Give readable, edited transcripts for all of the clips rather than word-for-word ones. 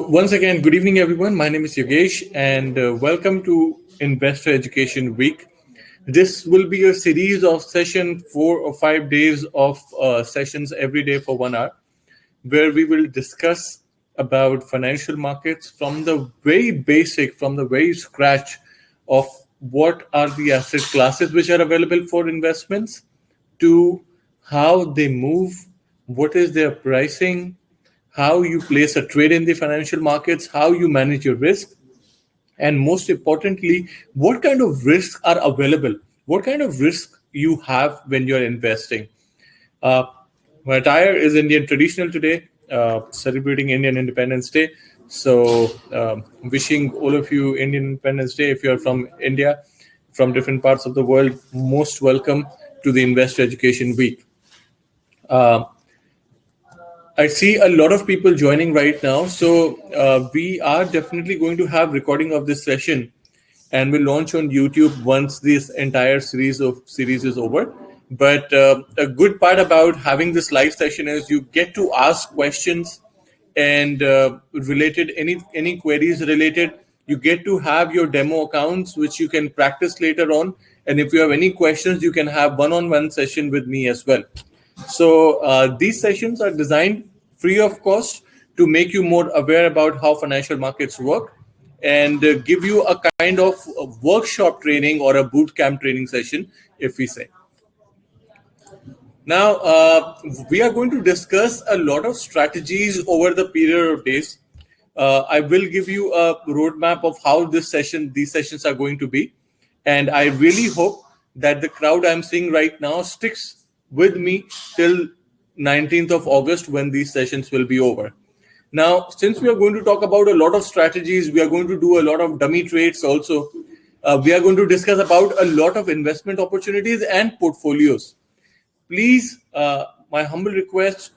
once again, good evening, everyone. My name is Yogesh, and welcome to Investor Education Week. This will be a series of 4 or 5 days of sessions every day for 1 hour, where we will discuss about financial markets from the very basic, from the very scratch of what are the asset classes which are available for investments, to how they move, what is their pricing, how you place a trade in the financial markets, how you manage your risk, and most importantly, what kind of risks are available, what kind of risk you have when you're investing. Uh, my attire is Indian traditional today, celebrating Indian Independence Day. So, wishing all of you Indian Independence Day. If you're from India, from different parts of the world, most welcome to the Investor Education Week. Uh, I see a lot of people joining right now. So we are definitely going to have recording of this session, and we'll launch on YouTube once this entire series is over. But a good part about having this live session is you get to ask questions and related any queries related. You get to have your demo accounts which you can practice later on. And if you have any questions, you can have one-on-one session with me as well. So these sessions are designed free of cost to make you more aware about how financial markets work and give you a kind of a workshop training or a boot camp training session, if we say. Now, we are going to discuss a lot of strategies over the period of days. I will give you a roadmap of how these sessions are going to be. And I really hope that the crowd I'm seeing right now sticks with me till 19th of August when these sessions will be over. Now, since we are going to talk about a lot of strategies, we are going to do a lot of dummy trades also. We are going to discuss about a lot of investment opportunities and portfolios. Please, my humble request,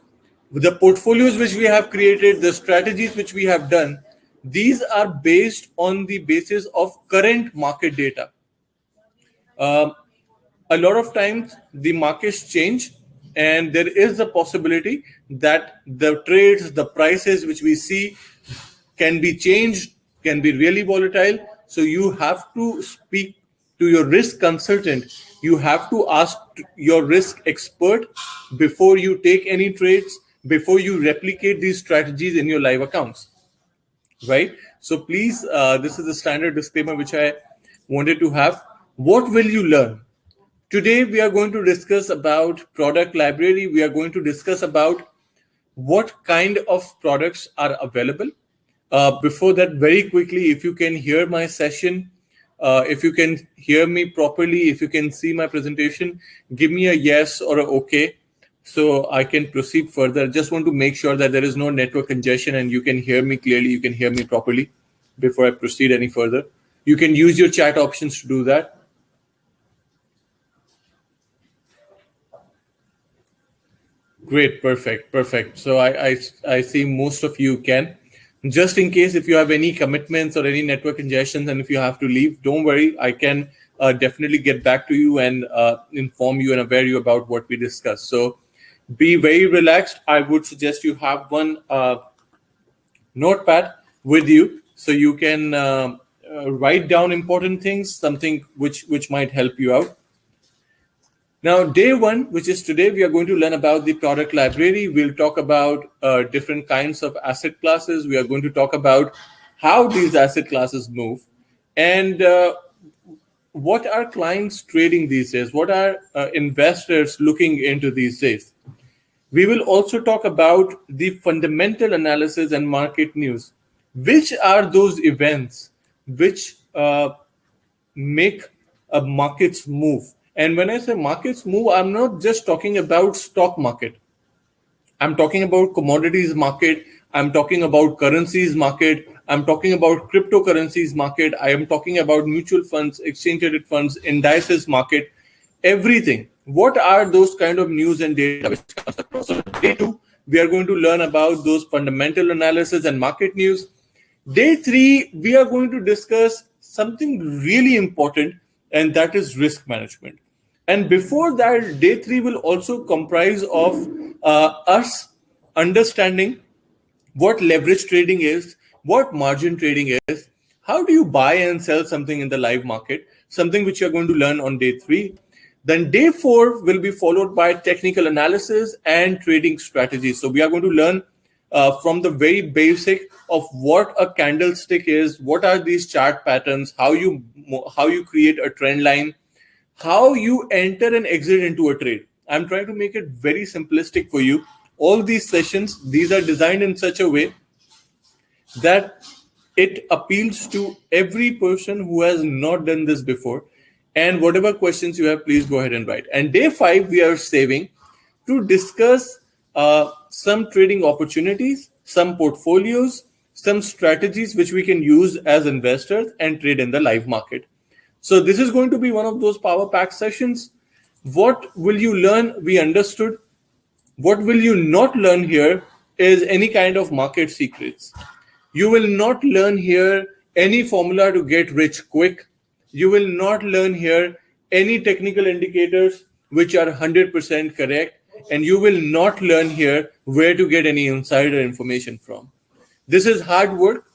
the portfolios which we have created, the strategies which we have done, these are based on the basis of current market data. A lot of times the markets change, and there is a possibility that the trades, the prices which we see can be changed, can be really volatile. So you have to speak to your risk consultant. You have to ask your risk expert before you take any trades, before you replicate these strategies in your live accounts, right? So please, this is the standard disclaimer which I wanted to have. What will you learn? Today, we are going to discuss about product library. We are going to discuss about what kind of products are available. Before that, very quickly, if you can hear my session, if you can hear me properly, if you can see my presentation, give me a yes or a okay so I can proceed further. Just want to make sure that there is no network congestion and you can hear me clearly, you can hear me properly before I proceed any further. You can use your chat options to do that. Great, perfect. So I see most of you can. Just in case if you have any commitments or any network congestions and if you have to leave, don't worry. I can definitely get back to you and inform you and aware you about what we discussed. So be very relaxed. I would suggest you have one notepad with you so you can write down important things, something which might help you out. Now, day one, which is today, we are going to learn about the product library. We'll talk about different kinds of asset classes. We are going to talk about how these asset classes move and what are clients trading these days? What are investors looking into these days? We will also talk about the fundamental analysis and market news. Which are those events which make markets move? And when I say markets move, I'm not just talking about stock market. I'm talking about commodities market. I'm talking about currencies market. I'm talking about cryptocurrencies market. I am talking about mutual funds, exchange traded funds, indices market, everything. What are those kind of news and data which comes across? So day two, we are going to learn about those fundamental analysis and market news. Day three, we are going to discuss something really important, and that is risk management. And before that, day three will also comprise of us understanding what leverage trading is, what margin trading is, how do you buy and sell something in the live market, something which you're going to learn on day 3. Then day 4 will be followed by technical analysis and trading strategies. So we are going to learn from the very basic of what a candlestick is, what are these chart patterns, how you create a trend line, how you enter and exit into a trade. I'm trying to make it very simplistic for you. All these sessions, these are designed in such a way that it appeals to every person who has not done this before. And whatever questions you have, please go ahead and write. And day 5, we are saving to discuss some trading opportunities, some portfolios, some strategies which we can use as investors and trade in the live market. So this is going to be one of those power pack sessions. What will you learn? We understood. What will you not learn here is any kind of market secrets. You will not learn here any formula to get rich quick. You will not learn here any technical indicators which are 100% correct. And you will not learn here where to get any insider information from. This is hard work.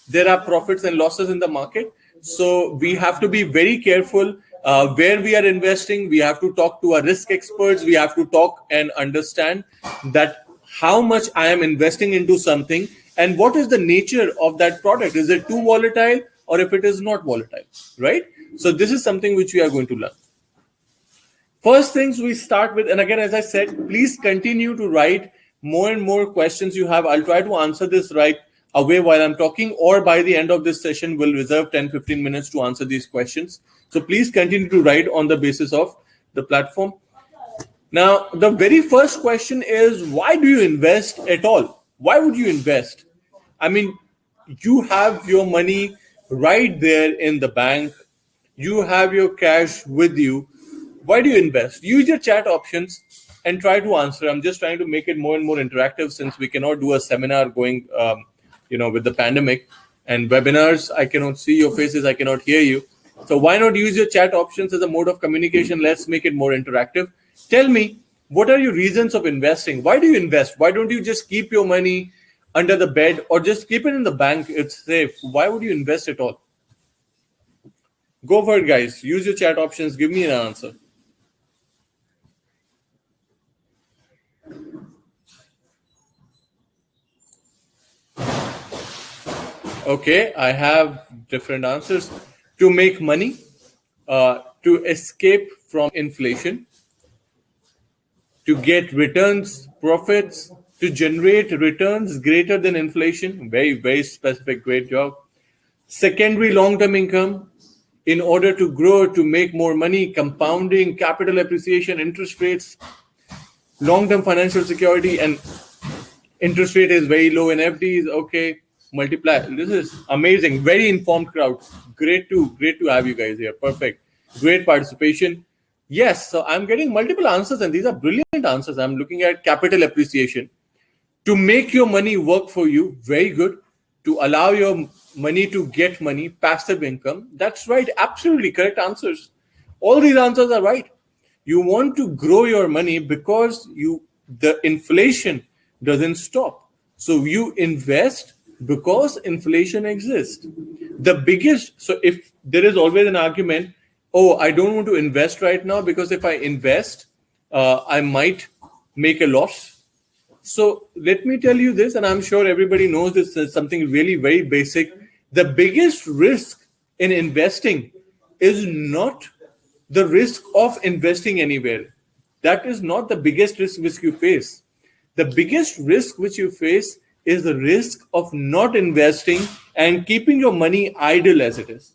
There are profits and losses in the market. So we have to be very careful where we are investing. We have to talk to our risk experts. We have to talk and understand that how much I am investing into something and what is the nature of that product. Is it too volatile or if it is not volatile, right? So this is something which we are going to learn. First things we start with, and again, as I said, please continue to write more and more questions you have. I'll try to answer this right away while I'm talking, or by the end of this session, we'll reserve 10-15 minutes to answer these questions. So please continue to write on the basis of the platform. Now, the very first question is, why do you invest at all? Why would you invest? I mean, you have your money right there in the bank. You have your cash with you. Why do you invest? Use your chat options and try to answer. I'm just trying to make it more and more interactive since we cannot do a seminar going, with the pandemic and webinars. I cannot see your faces. I cannot hear you. So why not use your chat options as a mode of communication? Let's make it more interactive. Tell me, what are your reasons of investing? Why do you invest? Why don't you just keep your money under the bed or just keep it in the bank? It's safe. Why would you invest at all? Go for it, guys. Use your chat options. Give me an answer. Okay, I have different answers. To make money, to escape from inflation, to get returns, profits, to generate returns greater than inflation. Very, very specific, great job. Secondary long-term income, in order to grow, to make more money, compounding, capital appreciation, interest rates, long-term financial security, and interest rate is very low in FDs. Okay, multiply. This is amazing. Very informed crowd. Great to have you guys here. Perfect. Great participation. Yes, so I'm getting multiple answers, and these are brilliant answers. I'm looking at capital appreciation. To make your money work for you, very good. To allow your money to get money, passive income. That's right. Absolutely correct answers. All these answers are right. You want to grow your money because the inflation doesn't stop. So you invest because inflation exists. So if there is always an argument, oh, I don't want to invest right now because if I invest, I might make a loss. So let me tell you this, and I'm sure everybody knows this is something really very basic. The biggest risk in investing is not the risk of investing anywhere. That is not the biggest risk which you face. The biggest risk which you face is the risk of not investing and keeping your money idle as it is.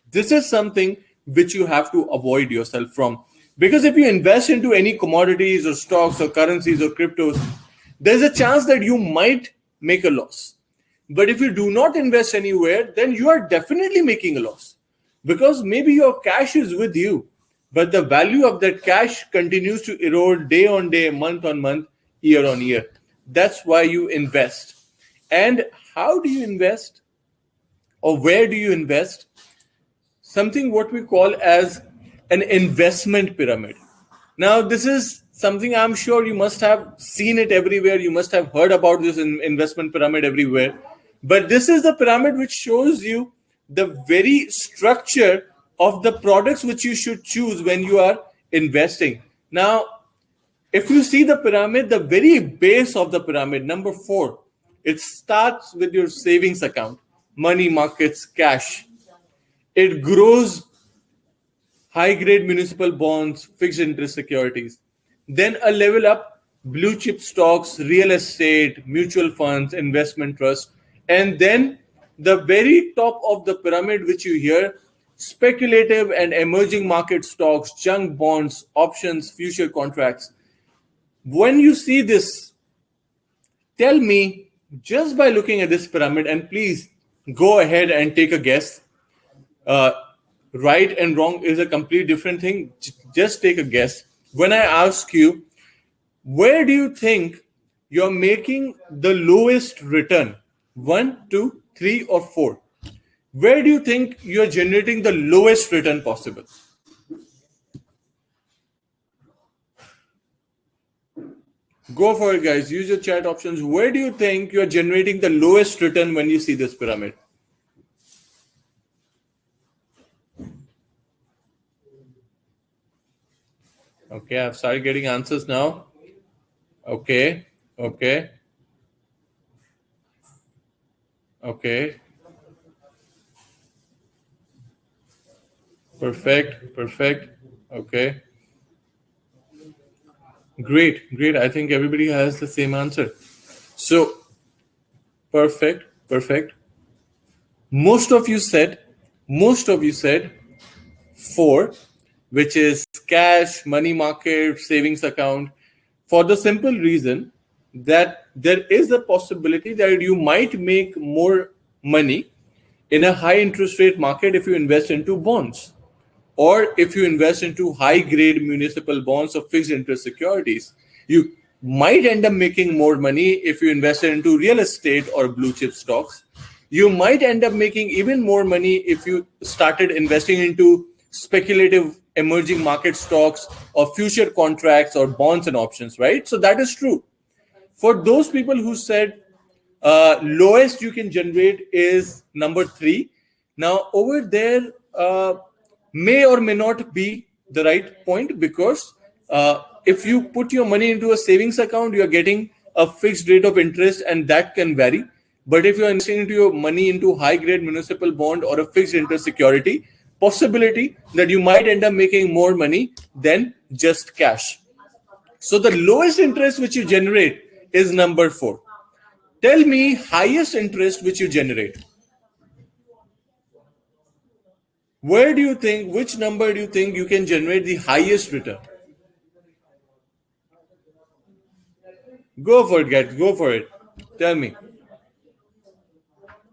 This is something which you have to avoid yourself from. Because if you invest into any commodities or stocks or currencies or cryptos, there's a chance that you might make a loss. But if you do not invest anywhere, then you are definitely making a loss. Because maybe your cash is with you, but the value of that cash continues to erode day on day, month on month, year on year. That's why you invest. And how do you invest? Or where do you invest? Something what we call as an investment pyramid. Now, this is something I'm sure you must have seen it everywhere. You must have heard about this investment pyramid everywhere. But this is the pyramid which shows you the very structure of the products which you should choose when you are investing. Now, if you see the pyramid, the very base of the pyramid, number 4, it starts with your savings account, money markets, cash. It grows high grade municipal bonds, fixed interest securities. Then a level up, blue chip stocks, real estate, mutual funds, investment trust. And then the very top of the pyramid, which you hear, speculative and emerging market stocks, junk bonds, options, future contracts. When you see this, tell me just by looking at this pyramid, and please go ahead and take a guess. Uh, right and wrong is a complete different thing. Just take a guess. When I ask you, where do you think you're making the lowest return? 1, 2, 3, or 4? Where do you think you're generating the lowest return possible? Go for it, guys. Use your chat options. Where do you think you're generating the lowest return when you see this pyramid? Okay, I've started getting answers now. Okay. Perfect. Okay. Great. I think everybody has the same answer. So, perfect. Most of you said 4, which is cash, money market, savings account, for the simple reason that there is a possibility that you might make more money in a high interest rate market if you invest into bonds, or if you invest into high grade municipal bonds or fixed interest securities. You might end up making more money if you invested into real estate or blue chip stocks. You might end up making even more money if you started investing into speculative emerging market stocks or future contracts or bonds and options, right? So that is true. For those people who said lowest you can generate is number 3. Now, over there, may or may not be the right point, because if you put your money into a savings account, you are getting a fixed rate of interest, and that can vary. But if you are investing into your money into high grade municipal bond or a fixed interest security, possibility that you might end up making more money than just cash. So the lowest interest which you generate is number 4. Tell me highest interest which you generate. Which number do you think you can generate the highest return? Go for it, guys. Go for it. Tell me.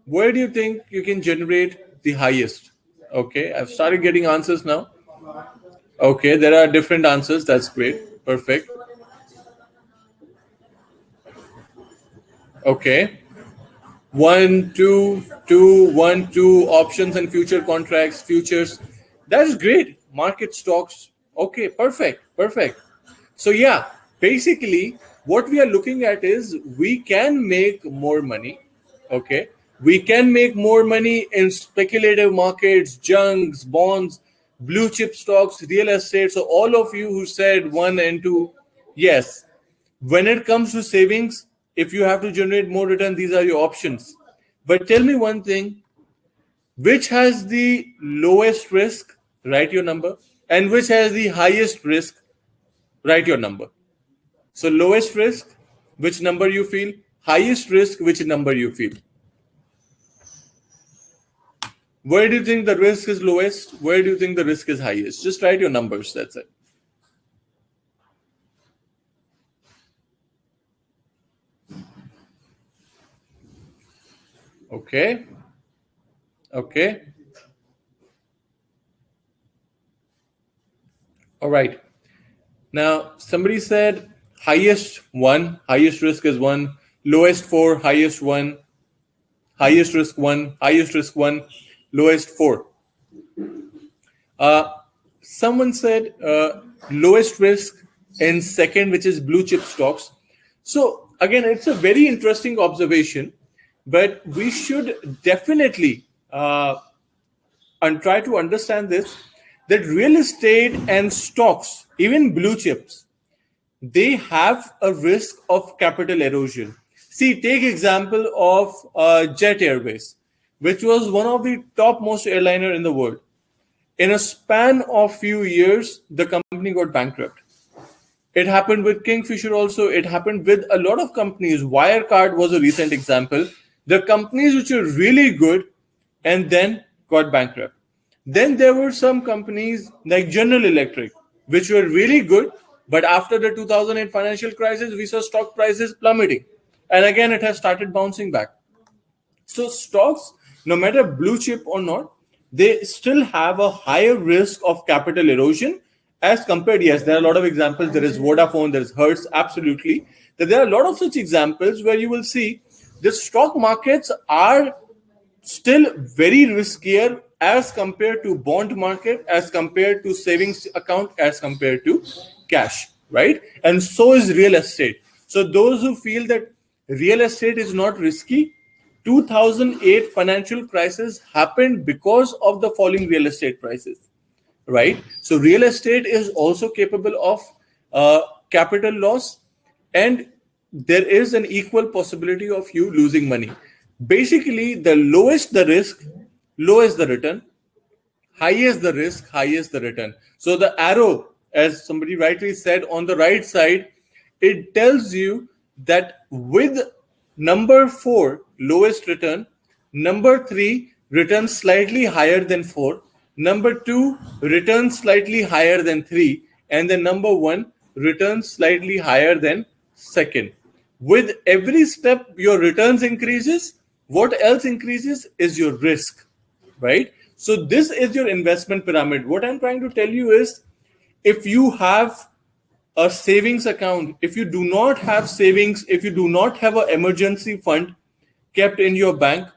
Where do you think you can generate the highest? Okay, I've started getting answers now. Okay, there are different answers. That's great. Perfect. Okay. 1, 2, 2, 1, 2 options and future contracts, futures. That's great. Market stocks. Okay, perfect. So yeah, basically what we are looking at is we can make more money. Okay. We can make more money in speculative markets, junks, bonds, blue chip stocks, real estate. So all of you who said 1 and 2, yes. When it comes to savings, if you have to generate more return, these are your options. But tell me one thing, which has the lowest risk? Write your number. And which has the highest risk? Write your number. So lowest risk, which number you feel? Highest risk, which number you feel? Where do you think the risk is lowest? Where do you think the risk is highest? Just write your numbers. That's it. Okay. All right. Now, somebody said highest 1, highest risk is 1, lowest 4, highest 1, highest risk 1, highest risk 1, lowest 4. Someone said lowest risk in second, which is blue chip stocks. So again, it's a very interesting observation. But we should definitely and try to understand this, that real estate and stocks, even blue chips, they have a risk of capital erosion. See, take example of Jet Airways, which was one of the topmost airliner in the world. In a span of few years, the company got bankrupt. It happened with Kingfisher also. It happened with a lot of companies. Wirecard was a recent example. The companies which are really good and then got bankrupt. Then there were some companies like General Electric, which were really good, but after the 2008 financial crisis, we saw stock prices plummeting. And again, it has started bouncing back. So stocks, no matter blue chip or not, they still have a higher risk of capital erosion as compared. Yes, there are a lot of examples. There is Vodafone, there is Hertz, absolutely. There are a lot of such examples where you will see the stock markets are still very riskier as compared to bond market, as compared to savings account, as compared to cash, right? And so is real estate. So those who feel that real estate is not risky, 2008 financial crisis happened because of the falling real estate prices, right? So real estate is also capable of capital loss, and there is an equal possibility of you losing money. Basically, the lowest the risk, lowest the return, highest the risk, highest the return. So the arrow, as somebody rightly said, on the right side, it tells you that with number 4, lowest return, number 3, return slightly higher than 4, number 2, return slightly higher than 3, and the number 1, return slightly higher than second. With every step your returns increases, what else increases is your risk, right? So this is your investment pyramid. What I'm trying to tell you is, if you have a savings account, if you do not have savings, if you do not have an emergency fund kept in your bank,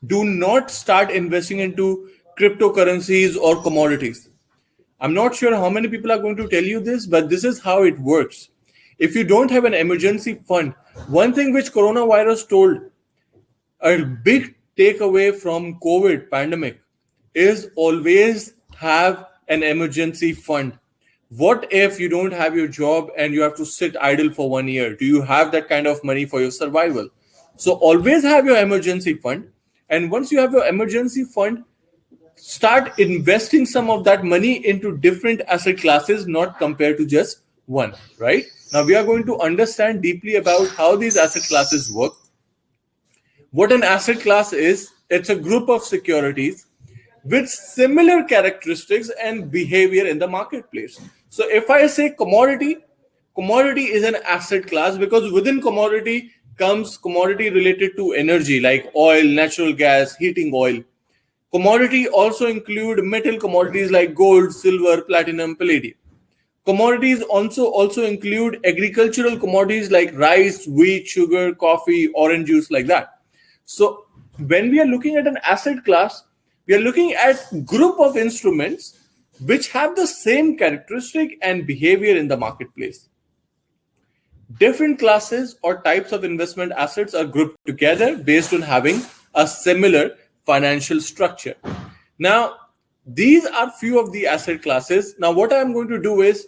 do not start investing into cryptocurrencies or commodities. I'm not sure how many people are going to tell you this, but this is how it works. If you don't have an emergency fund, one thing which coronavirus told, a big takeaway from COVID pandemic, is always have an emergency fund. What if you don't have your job and you have to sit idle for 1 year? Do you have that kind of money for your survival? So always have your emergency fund. And once you have your emergency fund, start investing some of that money into different asset classes, not compared to just one, right? Now we are going to understand deeply about how these asset classes work. What an asset class is, it's a group of securities with similar characteristics and behavior in the marketplace. So if I say commodity, commodity is an asset class because within commodity comes commodity related to energy like oil, natural gas, heating oil. Commodity also include metal commodities like gold, silver, platinum, palladium. Commodities also include agricultural commodities like rice, wheat, sugar, coffee, orange juice, like that. So when we are looking at an asset class, we are looking at group of instruments which have the same characteristic and behavior in the marketplace. Different classes or types of investment assets are grouped together based on having a similar financial structure. Now, these are few of the asset classes. Now, what I'm going to do is,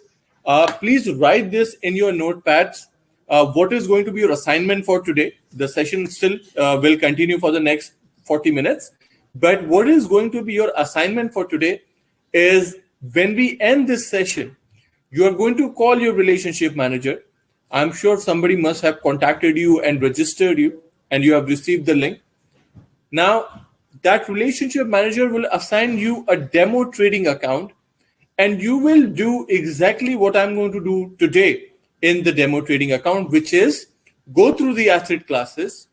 please write this in your notepads. What is going to be your assignment for today? The session still will continue for the next 40 minutes. But what is going to be your assignment for today is, when we end this session, you are going to call your relationship manager. I'm sure somebody must have contacted you and registered you, and you have received the link. Now, that relationship manager will assign you a demo trading account, and you will do exactly what I'm going to do today in the demo trading account, which is go through the asset classes,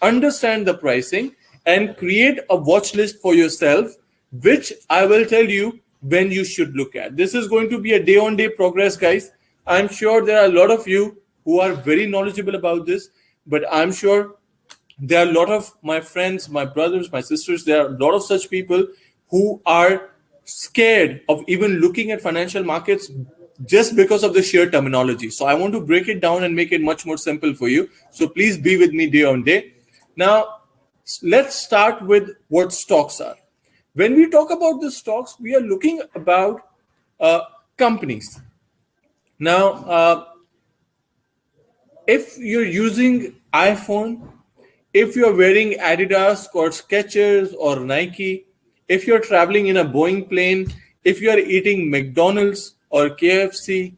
understand the pricing, and create a watch list for yourself, which I will tell you when you should look at. This is going to be a day-on-day progress, guys. I'm sure there are a lot of you who are very knowledgeable about this, but I'm sure there are a lot of my friends, my brothers, my sisters, there are a lot of such people who are scared of even looking at financial markets just because of the sheer terminology. So I want to break it down and make it much more simple for you. So please be with me day on day. Now, let's start with what stocks are. When we talk about the stocks, we are looking about uh, companies. Now, if you're using iPhone, if you're wearing Adidas or Skechers or Nike, if you're traveling in a Boeing plane, if you're eating McDonald's or KFC,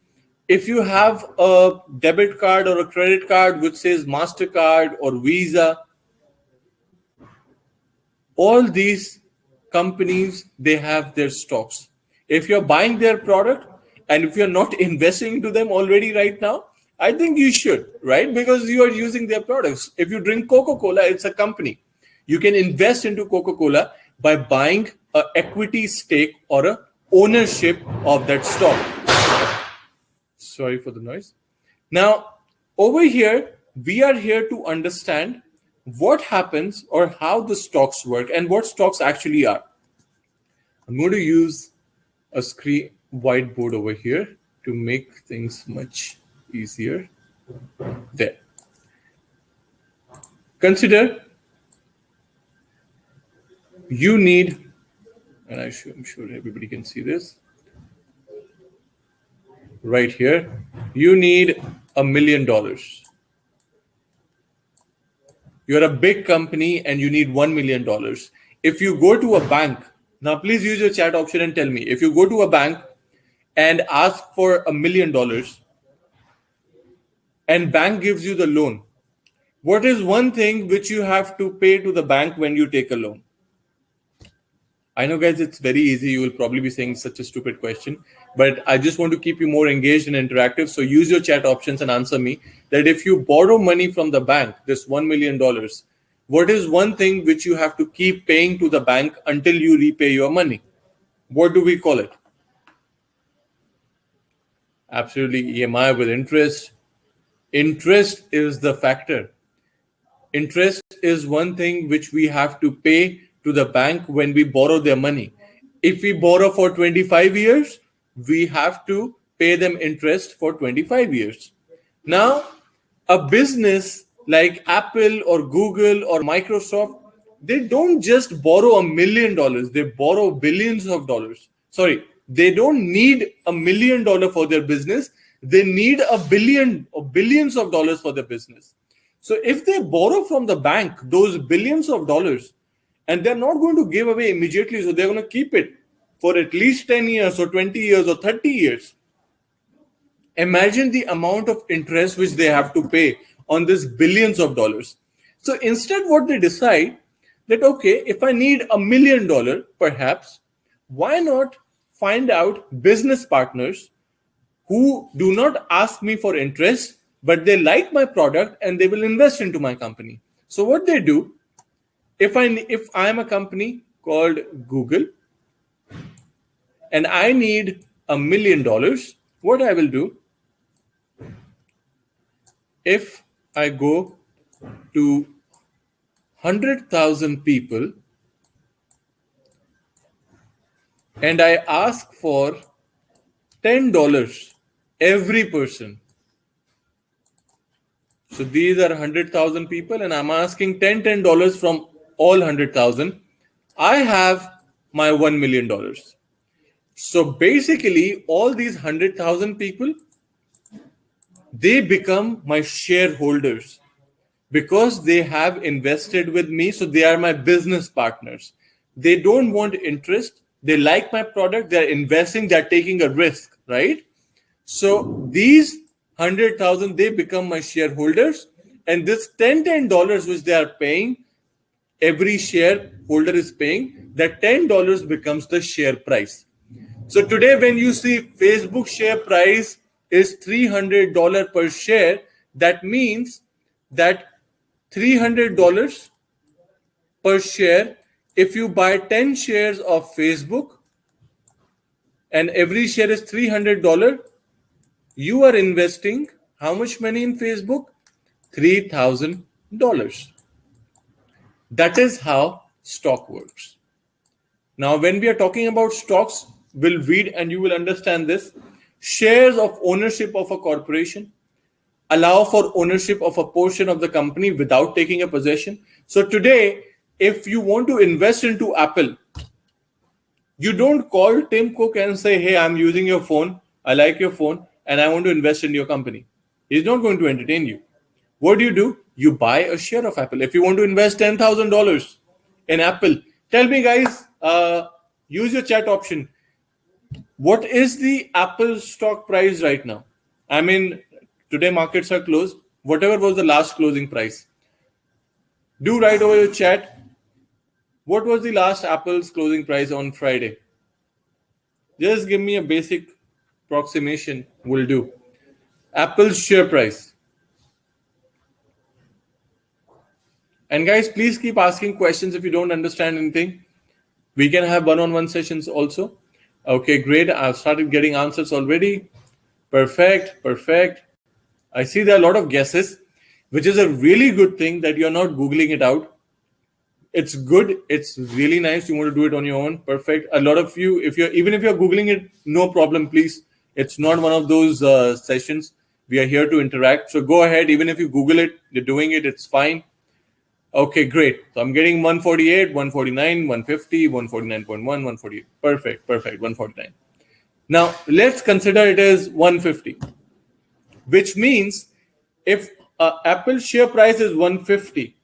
if you have a debit card or a credit card which says MasterCard or Visa, all these companies, they have their stocks. If you're buying their product and if you're not investing into them already right now, I think you should, right? Because you are using their products. If you drink Coca-Cola, it's a company. You can invest into Coca-Cola by buying a equity stake or a ownership of that stock. Sorry for the noise. Now, over here, we are here to understand what happens or how the stocks work and what stocks actually are. I'm going to use a screen whiteboard over here to make things much easier. There. Consider you need, and I'm sure everybody can see this right here. You need $1 million. You're a big company and you need $1 million. If you go to a bank, now please use your chat option and tell me, if you go to a bank and ask for $1 million and bank gives you the loan, what is one thing which you have to pay to the bank when you take a loan? I know, guys, it's very easy. You will probably be saying such a stupid question, but I just want to keep you more engaged and interactive. So use your chat options and answer me that if you borrow money from the bank, this $1 million, what is one thing which you have to keep paying to the bank until you repay your money? What do we call it? Absolutely, EMI with interest. Interest is the factor. Interest is one thing which we have to pay to the bank when we borrow their money. If we borrow for 25 years, we have to pay them interest for 25 years. Now, a business like Apple or Google or Microsoft, they don't just borrow $1 million, they borrow billions of dollars. Sorry, they don't need $1 million for their business, they need a billion or billions of dollars for their business. So if they borrow from the bank those billions of dollars, and they're not going to give away immediately, so they're going to keep it for at least 10 years or 20 years or 30 years. Imagine the amount of interest which they have to pay on this billions of dollars. So instead, what they decide that, okay, if I need $1 million, perhaps, why not find out business partners who do not ask me for interest, but they like my product and they will invest into my company. So what they do, if I am a company called Google and I need $1 million, what I will do, if I go to 100,000 people and I ask for $10 every person. So these are 100,000 people and I'm asking $10 from all 100,000. I have my $1 million. So basically, all these 100,000 people, they become my shareholders because they have invested with me. So they are my business partners. They don't want interest. They like my product. They're investing. They're taking a risk, right? So these 100,000, they become my shareholders. And this $10 which they are paying, every shareholder is paying, that $10 becomes the share price. So today, when you see Facebook share price is $300 per share, that means that $300 per share, if you buy 10 shares of Facebook and every share is $300, you are investing how much money in Facebook? $3,000. That is how stock works. Now, when we are talking about stocks, we'll read and you will understand this. Shares of ownership of a corporation allow for ownership of a portion of the company without taking a possession. So today, if you want to invest into Apple, you don't call Tim Cook and say, hey, I'm using your phone, I like your phone, and I want to invest in your company. He's not going to entertain you. What do? You buy a share of Apple. If you want to invest $10,000 in Apple, tell me, guys, use your chat option. What is the Apple stock price right now? I mean, today markets are closed. Whatever was the last closing price, do write over your chat. What was the last Apple's closing price on Friday? Just give me a basic approximation, will do. Apple's share price. And guys, please keep asking questions if you don't understand anything. We can have one-on-one sessions also. Okay, great. I've started getting answers already. Perfect. I see there are a lot of guesses, which is a really good thing that you're not Googling it out. It's good. It's really nice. You want to do it on your own. Perfect. A lot of you, if you're Googling it, no problem, please. It's not one of those sessions. We are here to interact. So go ahead. Even if you Google it, you're doing it, it's fine. Okay, great. So I'm getting 148, 149, 150, 149.1, 148. Perfect. 149. Now let's consider it as 150, which means if Apple share price is 150,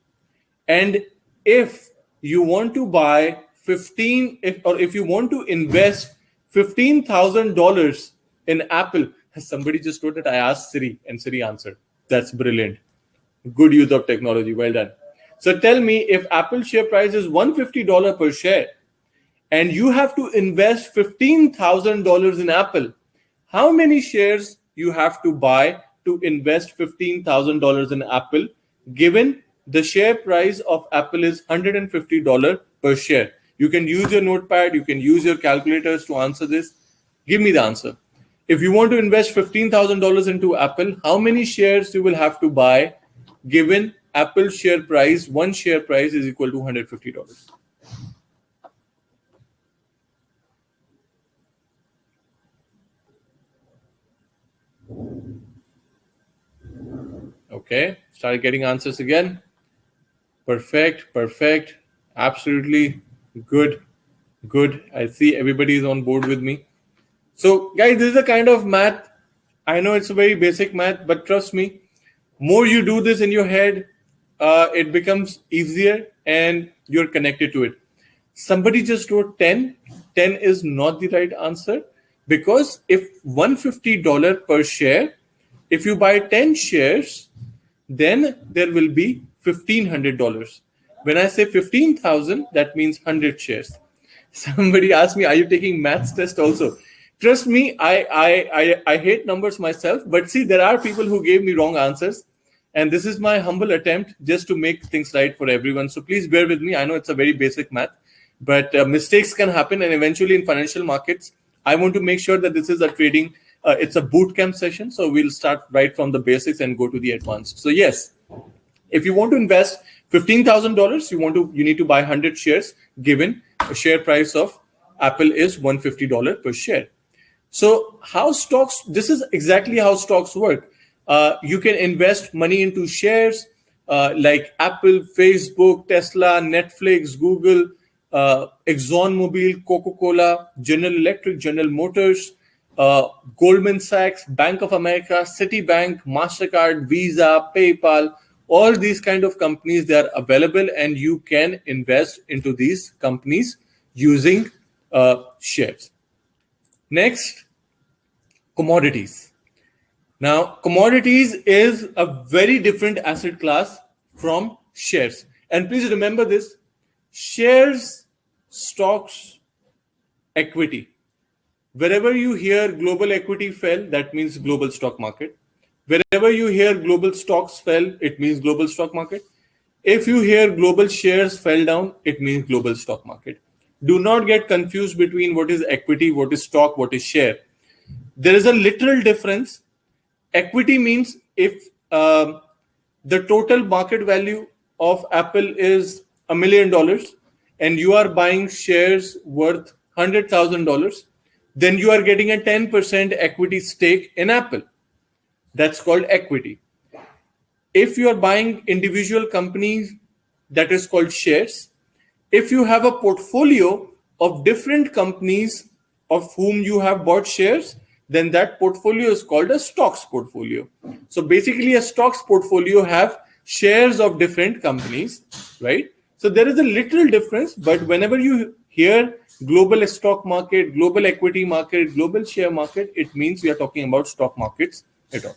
and if you want to buy if you want to invest $15,000 in Apple, somebody just wrote that I asked Siri and Siri answered. That's brilliant. Good use of technology. Well done. So tell me, if Apple share price is $150 per share and you have to invest $15,000 in Apple, how many shares you have to buy to invest $15,000 in Apple, given the share price of Apple is $150 per share? You can use your notepad, you can use your calculators to answer this. Give me the answer. If you want to invest $15,000 into Apple, how many shares you will have to buy, given Apple share price, one share price is equal to $150? Okay, started getting answers again. Perfect. Absolutely good. I see everybody is on board with me. So, guys, this is a kind of math. I know it's a very basic math, but trust me, more you do this in your head, it becomes easier and you're connected to it. Somebody just wrote 10. 10 is not the right answer, because if $150 per share, if you buy 10 shares, then there will be $1,500. When I say 15,000, that means 100 shares. Somebody asked me, are you taking maths test also? Trust me, I hate numbers myself, but see, there are people who gave me wrong answers. And this is my humble attempt just to make things right for everyone. So please bear with me. I know it's a very basic math, but mistakes can happen. And eventually in financial markets, I want to make sure that this is a trading, it's a boot camp session. So we'll start right from the basics and go to the advanced. So yes, if you want to invest $15,000, you need to buy 100 shares, given a share price of Apple is $150 per share. So this is exactly how stocks work. You can invest money into shares like Apple, Facebook, Tesla, Netflix, Google, ExxonMobil, Coca-Cola, General Electric, General Motors, Goldman Sachs, Bank of America, Citibank, MasterCard, Visa, PayPal. All these kind of companies, they are available, and you can invest into these companies using shares. Next, commodities. Now, commodities is a very different asset class from shares. And please remember this: shares, stocks, equity. Wherever you hear global equity fell, that means global stock market. Wherever you hear global stocks fell, it means global stock market. If you hear global shares fell down, it means global stock market. Do not get confused between what is equity, what is stock, what is share. There is a literal difference. Equity means if the total market value of Apple is $1 million and you are buying shares worth $100,000, then you are getting a 10% equity stake in Apple. That's called equity. If you are buying individual companies that is called shares. If you have a portfolio of different companies of whom you have bought shares, then that portfolio is called a stocks portfolio. So basically, a stocks portfolio have shares of different companies, right? So there is a little difference, but whenever you hear global stock market, global equity market, global share market, it means we are talking about stock markets at all.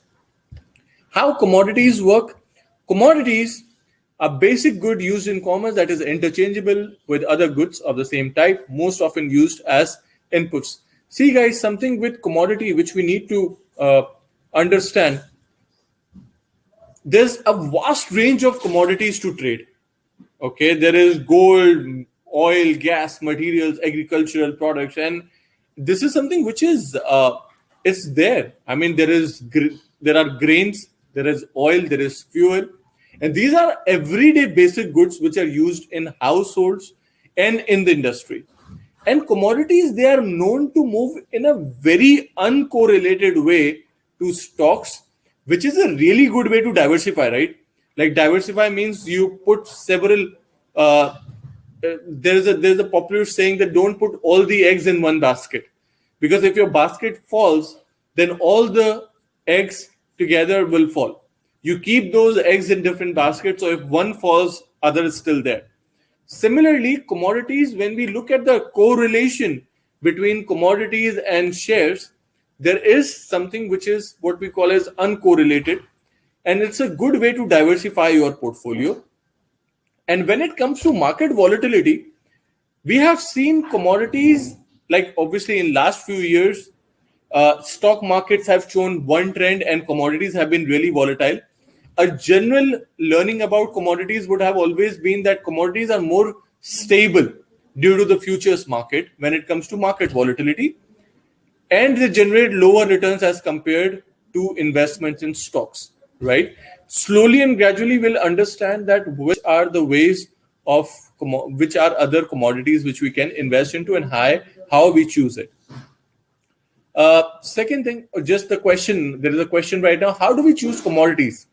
How commodities work? Commodities are basic good used in commerce that is interchangeable with other goods of the same type, most often used as inputs. See, guys, something with commodity which we need to understand. There's a vast range of commodities to trade. Okay, there is gold, oil, gas, materials, agricultural products, and this is something which is it's there. I mean, there are grains, there is oil, there is fuel, and these are everyday basic goods which are used in households and in the industry. And commodities, they are known to move in a very uncorrelated way to stocks, which is a really good way to diversify, right? Like diversify means you put several. There's a popular saying that don't put all the eggs in one basket, because if your basket falls, then all the eggs together will fall. You keep those eggs in different baskets, so if one falls, other is still there. Similarly, commodities, when we look at the correlation between commodities and shares, there is something which is what we call as uncorrelated, and it's a good way to diversify your portfolio. And when it comes to market volatility, we have seen commodities, like obviously in last few years, stock markets have shown one trend and commodities have been really volatile. A general learning about commodities would have always been that commodities are more stable due to the futures market when it comes to market volatility, and they generate lower returns as compared to investments in stocks, right? Slowly and gradually we'll understand that which are the ways of which are other commodities which we can invest into and how we choose it. Second thing, just the question, there is a question right now, how do we choose commodities?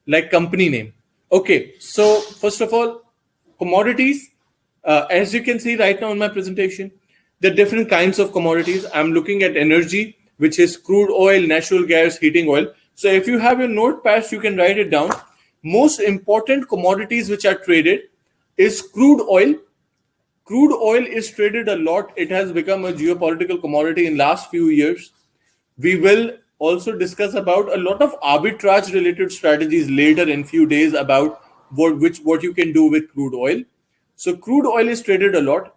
Like company name. Okay, so first of all, commodities, as you can see right now in my presentation, there are different kinds of commodities. I'm looking at energy, which is crude oil, natural gas, heating oil. So if you have your notepad, you can write it down. Most important commodities which are traded is crude oil. Crude oil is traded a lot. It has become a geopolitical commodity in last few years. We will also discuss about a lot of arbitrage related strategies later in few days about what you can do with crude oil. So crude oil is traded a lot.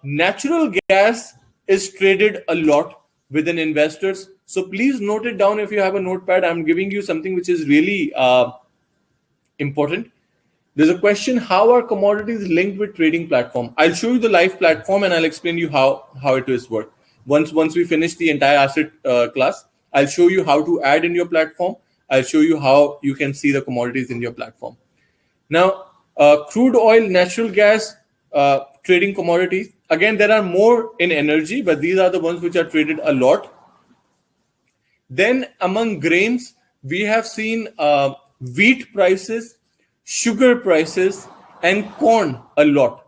Natural gas is traded a lot within investors. So please note it down if you have a notepad. I'm giving you something which is really important. There's a question, how are commodities linked with trading platform? I'll show you the live platform and I'll explain you how it is work. Once we finish the entire asset class, I'll show you how to add in your platform. I'll show you how you can see the commodities in your platform. Now, crude oil, natural gas, trading commodities. Again, there are more in energy, but these are the ones which are traded a lot. Then among grains, we have seen wheat prices, sugar prices, and corn a lot.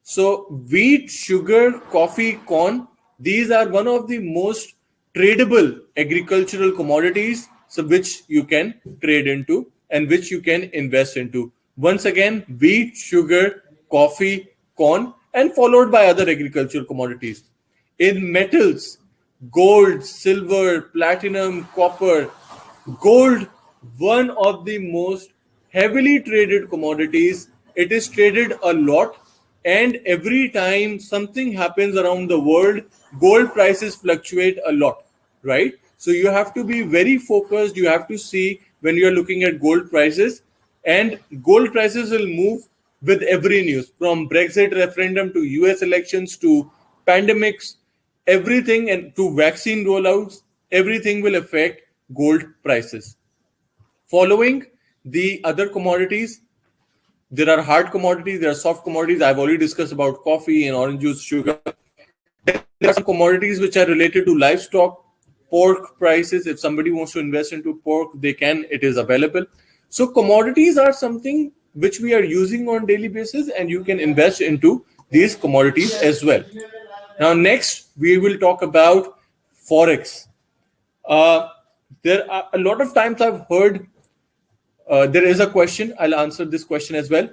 So wheat, sugar, coffee, corn, these are one of the most tradable agricultural commodities, so which you can trade into and which you can invest into. Once again, wheat, sugar, coffee, corn, and followed by other agricultural commodities. In metals, gold, silver, platinum, copper. Gold, one of the most heavily traded commodities. It is traded a lot, and every time something happens around the world, gold prices fluctuate a lot, right? So you have to be very focused. You have to see when you're looking at gold prices, and gold prices will move with every news, from Brexit referendum to US elections to pandemics, everything, and to vaccine rollouts, everything will affect gold prices. Following the other commodities, there are hard commodities, there are soft commodities. I've already discussed about coffee and orange juice, sugar. Then there are some commodities which are related to livestock, pork prices. If somebody wants to invest into pork, they can, it is available. So commodities are something which we are using on daily basis, and you can invest into these commodities as well. Now, next we will talk about Forex. Uh, there are a lot of times I've heard there is a question. I'll answer this question as well.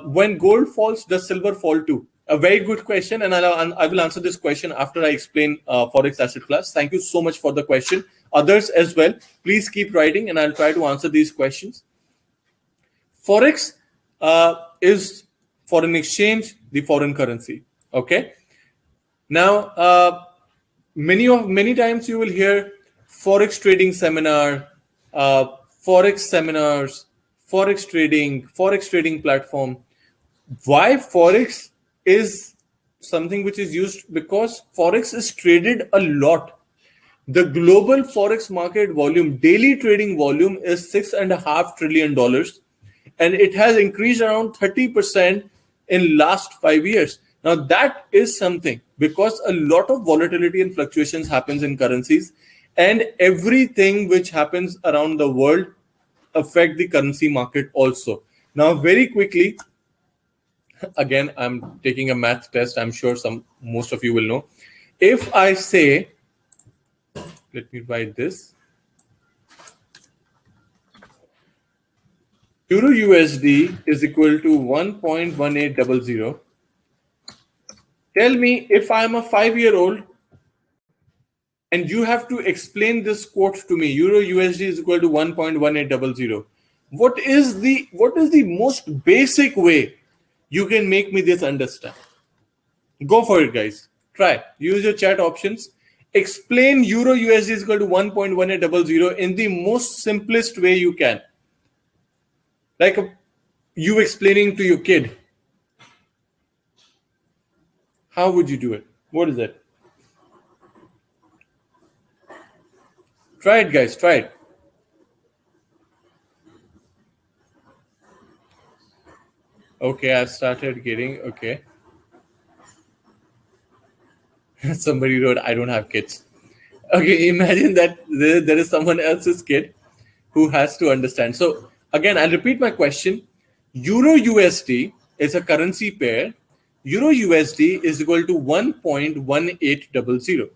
When gold falls, does silver fall too? A very good question, and I will answer this question after I explain Forex asset class. Thank you so much for the question. Others as well, please keep writing, and I'll try to answer these questions. Forex is foreign exchange, the foreign currency. Okay. Now, many times you will hear Forex trading seminar, Forex seminars, Forex trading platform. Why Forex is something which is used? Because Forex is traded a lot. The global Forex market volume, daily trading volume, is $6.5 trillion, and it has increased around 30% in last 5 years. Now that is something, because a lot of volatility and fluctuations happens in currencies, and everything which happens around the world affect the currency market also. Now, very quickly, again, I'm taking a math test. I'm sure most of you will know. If I say, let me write this, Euro USD is equal to 1.1800. Tell me, if I'm a 5-year-old and you have to explain this quote to me, Euro USD is equal to 1.1800. What is the most basic way you can make me this understand? Go for it, guys. Try. Use your chat options. Explain Euro USD is equal to 1.1800 in the most simplest way you can. Like you explaining to your kid. How would you do it? What is it? Try it, guys. Try it. Okay, I started getting, okay. Somebody wrote, I don't have kids. Okay, imagine that there is someone else's kid who has to understand. So again, I'll repeat my question. Euro USD is a currency pair. Euro USD is equal to 1.1800.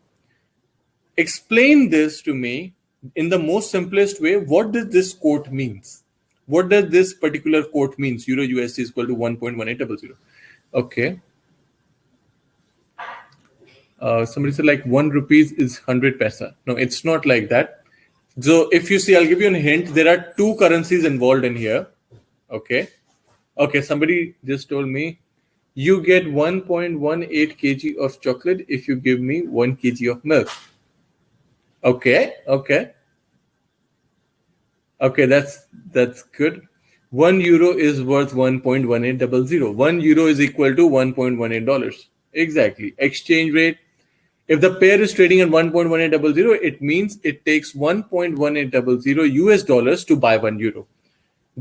Explain this to me in the most simplest way. What does this quote means? What does this particular quote means? Euro USD is equal to 1.1800. Okay. Somebody said like 1 rupees is 100 paisa. No, it's not like that. So if you see, I'll give you a hint. There are two currencies involved in here. Okay. Okay. Somebody just told me you get 1.18 kg of chocolate if you give me 1 kg of milk. Okay. Okay. Okay. That's good. 1 euro is worth 1.1800. 1 euro is equal to $1.18. Exactly. Exchange rate. If the pair is trading at 1.1800, it means it takes 1.1800 US dollars to buy 1 euro.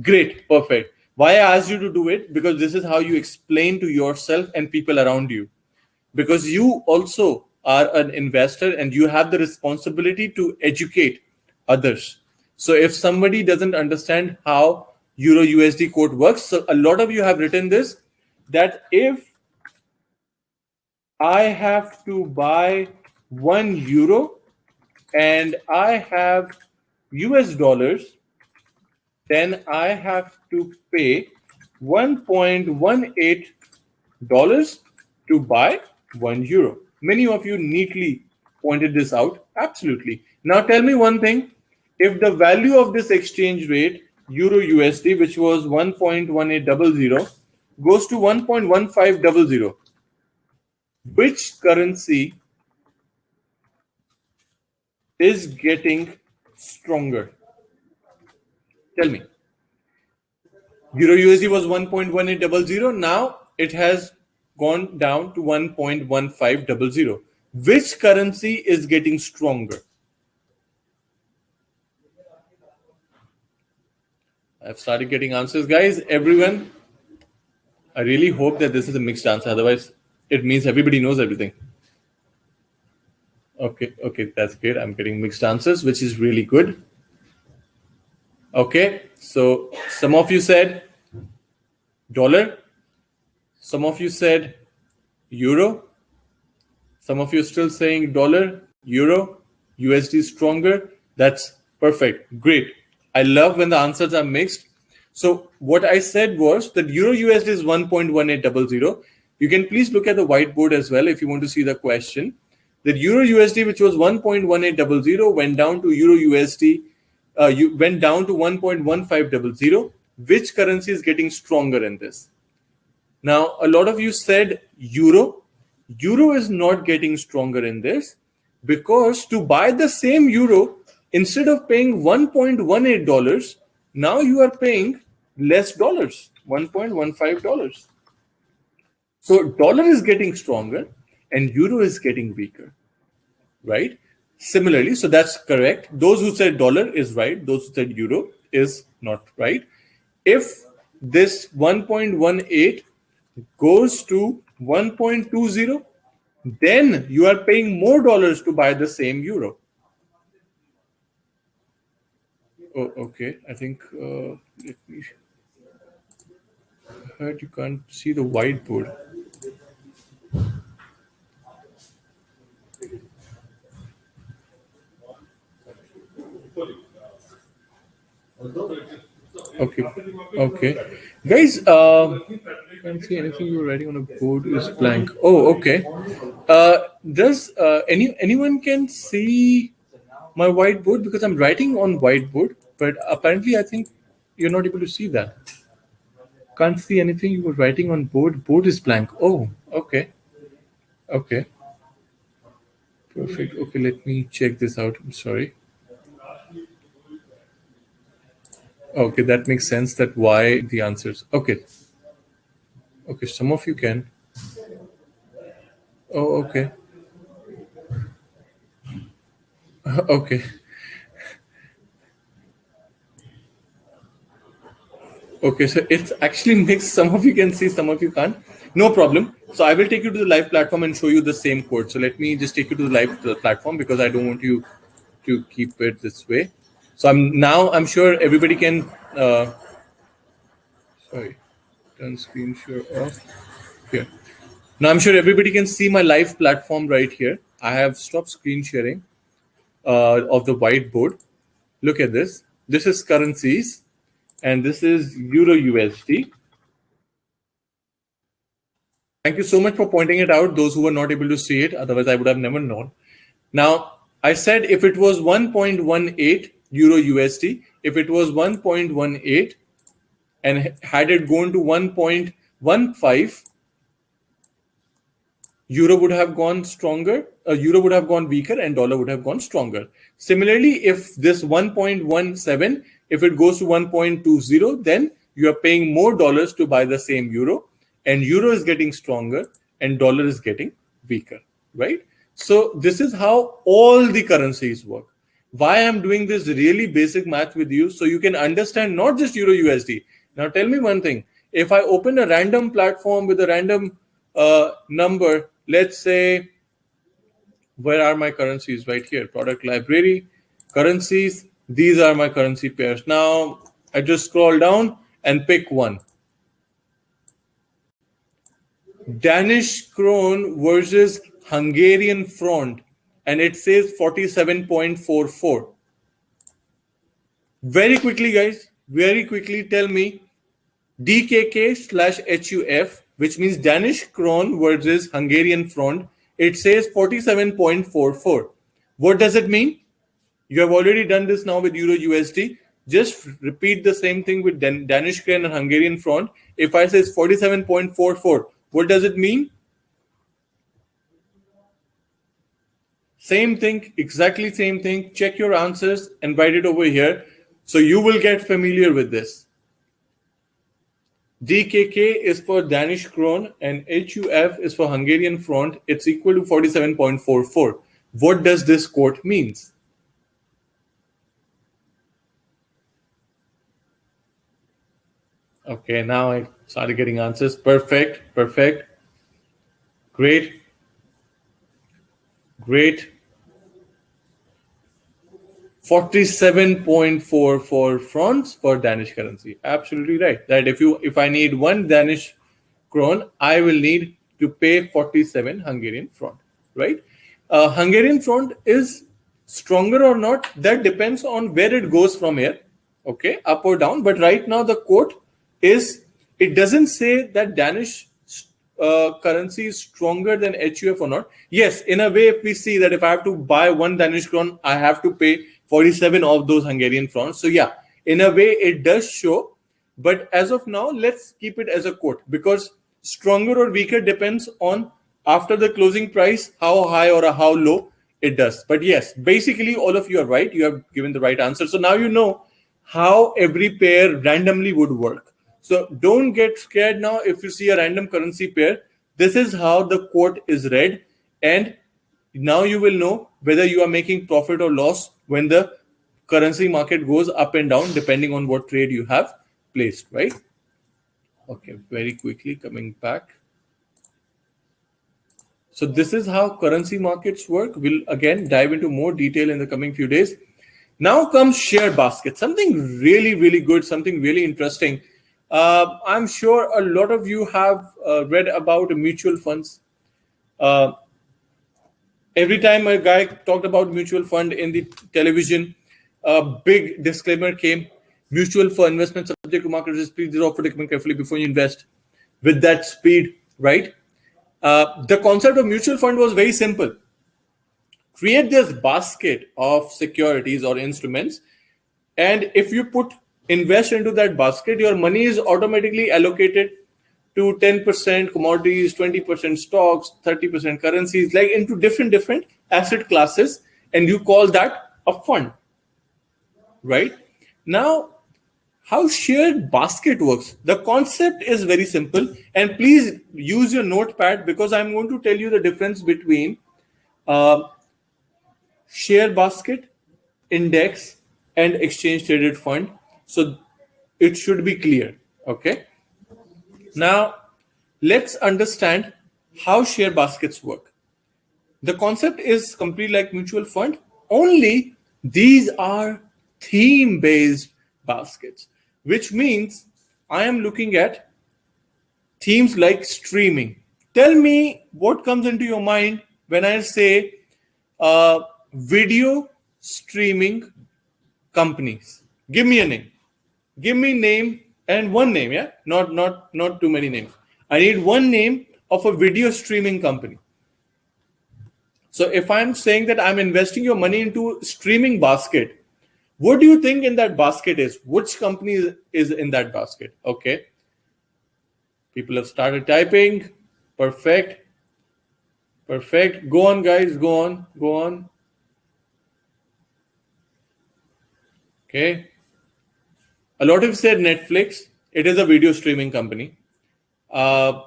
Great. Perfect. Why I asked you to do it? Because this is how you explain to yourself and people around you. Because you also are an investor and you have the responsibility to educate others. So if somebody doesn't understand how Euro USD quote works, so a lot of you have written this, that if I have to buy 1 euro and I have US dollars, then I have to pay $1.18 to buy 1 euro. Many of you neatly pointed this out. Absolutely. Now tell me one thing. If the value of this exchange rate, Euro USD, which was 1.1800, goes to 1.1500, which currency is getting stronger? Tell me. Euro USD was 1.1800. Now it has gone down to 1.1500. Which currency is getting stronger? I've started getting answers, guys. Everyone, I really hope that this is a mixed answer. Otherwise, it means everybody knows everything. Okay, that's great. I'm getting mixed answers, which is really good. Okay, so some of you said Dollar. Some of you said euro. Some of you are still saying dollar, euro, USD stronger. That's perfect. Great. I love when the answers are mixed. So what I said was that euro USD is 1.1800. You can please look at the whiteboard as well if you want to see the question. That euro USD, which was 1.1800, went down to euro USD, went down to 1.1500. Which currency is getting stronger in this? Now, a lot of you said euro. Euro is not getting stronger in this because to buy the same euro, instead of paying $1.18, now you are paying less dollars, $1.15. So dollar is getting stronger and euro is getting weaker, right? Similarly, so that's correct. Those who said dollar is right. Those who said euro is not right. If this 1.18 goes to 1.20, then you are paying more dollars to buy the same euro. Oh, okay. I think let me. I heard you can't see the whiteboard. Okay. Okay. Guys, can't see anything you're writing on a board is blank. Oh, okay. Does anyone can see my whiteboard because I'm writing on whiteboard, but apparently I think you're not able to see that. Can't see anything you were writing on board. Board is blank. Oh, okay. Okay. Perfect. Okay, let me check this out. I'm sorry. Okay, that makes sense that why the answers. Okay. Okay, some of you can. Oh, okay. Okay. Okay, so it's actually mixed. Some of you can see, some of you can't. No problem. So I will take you to the live platform and show you the same code. So let me just take you to the live platform because I don't want you to keep it this way. So I'm sure everybody can. Sorry, turn screen share off. Here. Now I'm sure everybody can see my live platform right here. I have stopped screen sharing of the whiteboard. Look at this. This is currencies, and this is Euro USD. Thank you so much for pointing it out, those who were not able to see it. Otherwise, I would have never known. Now, I said if it was 1.18 Euro USD, if it was 1.18 and had it gone to 1.15, Euro would have gone stronger, Euro would have gone weaker, and dollar would have gone stronger. Similarly, if this 1.17, if it goes to 1.20, then you are paying more dollars to buy the same euro, and euro is getting stronger, and dollar is getting weaker, right? So this is how all the currencies work. Why I'm doing this really basic math with you, so you can understand not just Euro USD. Now tell me one thing. If I open a random platform with a random number, let's say, where are my currencies? Right here, product library, currencies. These are my currency pairs. Now I just scroll down and pick one. Danish krone versus Hungarian front, and it says 47.44. Very quickly, guys, very quickly tell me DKK/HUF, which means Danish krone versus Hungarian front, it says 47.44. What does it mean? You have already done this now with Euro USD. Just repeat the same thing with Danish krone and Hungarian front. If I say 47.44, what does it mean? Same thing, exactly same thing. Check your answers and write it over here. So you will get familiar with this. DKK is for Danish krone and HUF is for Hungarian front. It's equal to 47.44. What does this quote means? Okay, now I started getting answers. Perfect, perfect. Great. Great. 47.44 francs for Danish currency. Absolutely right. That if I need one Danish krone, I will need to pay 47 Hungarian franc, right? Hungarian franc is stronger or not, that depends on where it goes from here, okay, up or down. But right now the quote is, it doesn't say that Danish currency is stronger than HUF or not. Yes, in a way, if we see that if I have to buy one Danish kron, I have to pay 47 of those Hungarian francs. So yeah, in a way, it does show. But as of now, let's keep it as a quote, because stronger or weaker depends on after the closing price, how high or how low it does. But yes, basically, all of you are right. You have given the right answer. So now you know how every pair randomly would work. So don't get scared now if you see a random currency pair. This is how the quote is read. And now you will know whether you are making profit or loss when the currency market goes up and down, depending on what trade you have placed, right? Okay, very quickly coming back. So this is how currency markets work. We'll again dive into more detail in the coming few days. Now comes share basket, something really, really good, something really interesting. I'm sure a lot of you have read about mutual funds. Every time a guy talked about mutual fund in the television, a big disclaimer came: mutual fund investment subject to market risk. Please offer document carefully before you invest. With that speed, right? The concept of mutual fund was very simple. Create this basket of securities or instruments, and if you invest into that basket, your money is automatically allocated to 10% commodities, 20% stocks, 30% currencies, like into different asset classes, and you call that a fund, right? Now, how shared basket works, the concept is very simple, and please use your notepad, because I'm going to tell you the difference between share basket, index, and exchange traded fund. So it should be clear. Okay. Now let's understand how share baskets work. The concept is completely like mutual fund, only these are theme based baskets, which means I am looking at themes like streaming. Tell me what comes into your mind when I say video streaming companies. Give me a name. Give me name and one name, yeah? Not too many names. I need one name of a video streaming company. So if I'm saying that I'm investing your money into streaming basket, what do you think in that basket is? Which company is in that basket? Okay. People have started typing. Perfect. Perfect. Go on, guys. Go on. Okay. A lot of said Netflix. It is a video streaming company. Prime,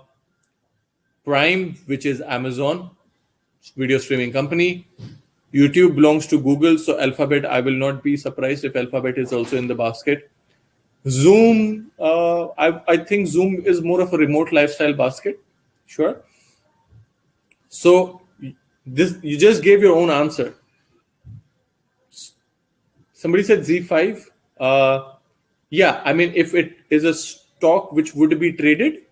which is Amazon, video streaming company. YouTube belongs to Google, so Alphabet, I will not be surprised if Alphabet is also in the basket. Zoom, I think Zoom is more of a remote lifestyle basket. Sure. So this, you just gave your own answer. Somebody said Z5. Yeah, I mean, if it is a stock which would be traded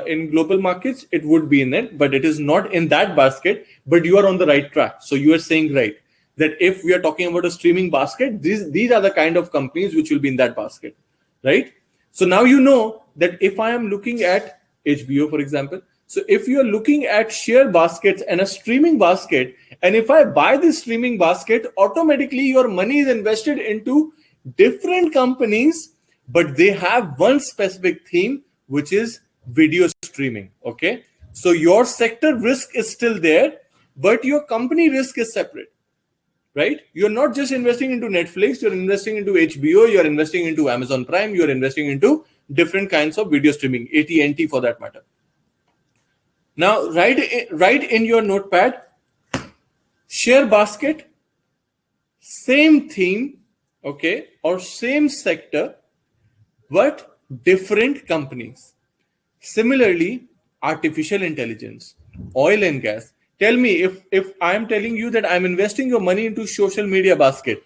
in global markets, it would be in it, but it is not in that basket. But you are on the right track. So you are saying right that if we are talking about a streaming basket, these are the kind of companies which will be in that basket, right? So now you know that if I am looking at HBO, for example, so if you are looking at share baskets and a streaming basket, and if I buy this streaming basket, automatically your money is invested into different companies, but they have one specific theme, which is video streaming. Okay. So your sector risk is still there, but your company risk is separate, right? You're not just investing into Netflix, you're investing into HBO, you're investing into Amazon Prime, you're investing into different kinds of video streaming, AT&T for that matter. Now, write in your notepad, share basket, same theme, okay, or same sector, but different companies. Similarly, artificial intelligence, oil and gas. Tell me, if I'm telling you that I'm investing your money into social media basket,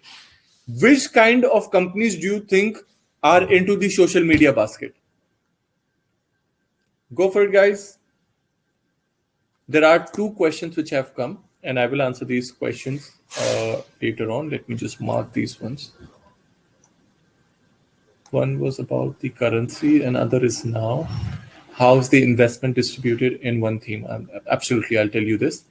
Which kind of companies do you think are into the social media basket? Go for it, guys. There are two questions which have come, and I will answer these questions later on. Let me just mark these ones. One was about the currency, and other is now how's the investment distributed in one theme. Absolutely, I'll tell you this.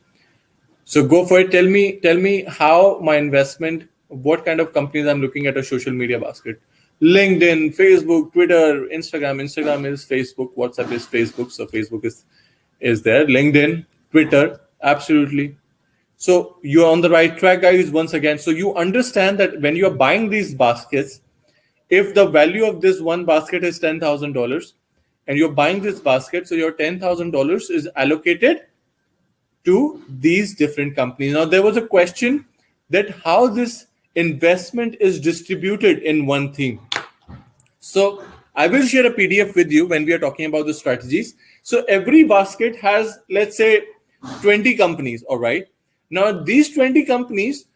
So go for it. Tell me how my investment, what kind of companies I'm looking at a social media basket. LinkedIn, Facebook, Twitter, Instagram. Instagram is Facebook. WhatsApp is Facebook. So Facebook is there. LinkedIn, Twitter, absolutely. So you're on the right track, guys. Once again, so you understand that when you're buying these baskets, if the value of this one basket is $10,000, and you're buying this basket, so your $10,000 is allocated to these different companies. Now, there was a question that how this investment is distributed in one theme. So I will share a PDF with you when we are talking about the strategies. So every basket has, let's say, 20 companies, all right? Now, these 20 companies,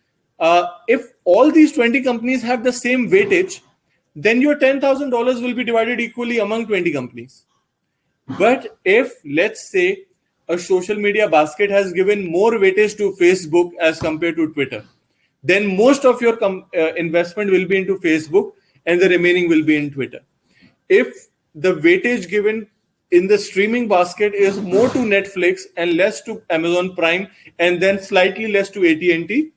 if all these 20 companies have the same weightage, then your $10,000 will be divided equally among 20 companies. But if, let's say, a social media basket has given more weightage to Facebook as compared to Twitter, then most of your investment will be into Facebook and the remaining will be in Twitter. If the weightage given in the streaming basket is more to Netflix and less to Amazon Prime and then slightly less to AT&T,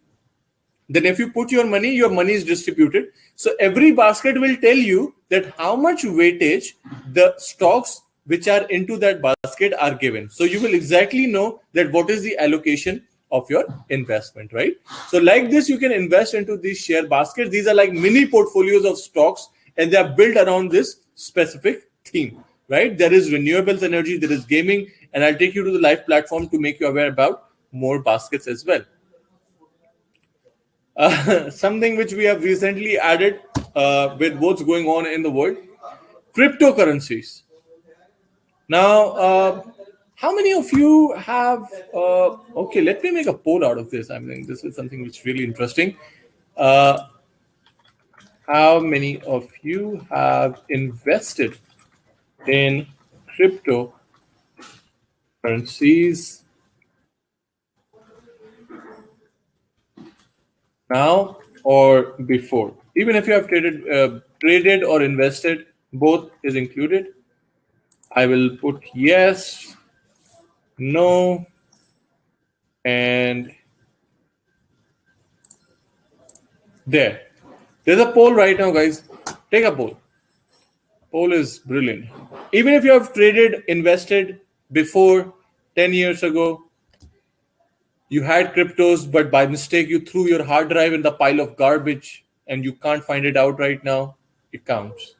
then if you put your money is distributed. So every basket will tell you that how much weightage the stocks which are into that basket are given. So you will exactly know that what is the allocation of your investment, right? So like this, you can invest into these share baskets. These are like mini portfolios of stocks, and they are built around this specific theme, right? There is renewables energy, there is gaming, and I'll take you to the live platform to make you aware about more baskets as well. Something which we have recently added with what's going on in the world, cryptocurrencies. Now, how many of you have? Okay, let me make a poll out of this. I mean, this is something which is really interesting. How many of you have invested in cryptocurrencies now or before? Even if you have traded or invested, both is included. I will put yes, no, and there. There's a poll right now, guys. Take a poll. Poll is brilliant. Even if you have traded, invested before 10 years ago, you had cryptos, but by mistake you threw your hard drive in the pile of garbage and you can't find it out right now, it counts.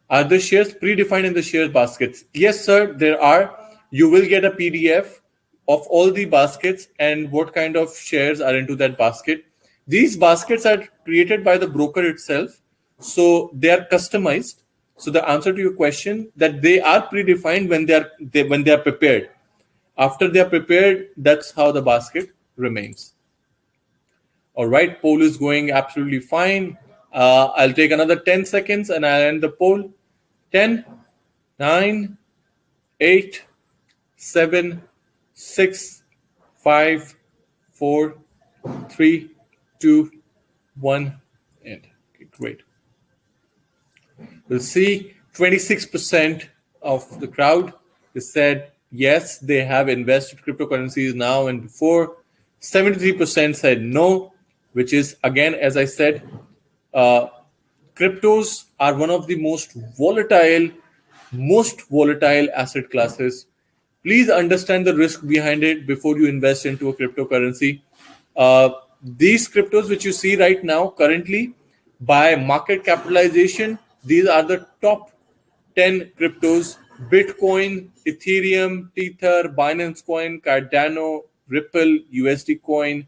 Are the shares predefined in the share baskets? Yes, sir, there are. You will get a PDF of all the baskets and what kind of shares are into that basket. These baskets are created by the broker itself, so they are customized. So the answer to your question, that they are predefined when they are prepared. After they are prepared, that's how the basket remains. All right, poll is going absolutely fine. I'll take another 10 seconds and I'll end the poll. 10, 9, 8, 7, 6, 5, 4, 3, 2, 1, end. Okay, great. We'll see 26% of the crowd is said yes, they have invested cryptocurrencies now and before. 73% said no, which is, again, as I said, cryptos are one of the most volatile asset classes. Please understand the risk behind it before you invest into a cryptocurrency. These cryptos which you see right now, currently, by market capitalization, these are the top 10 cryptos: Bitcoin, Ethereum, Tether, Binance Coin, Cardano, Ripple, USD Coin,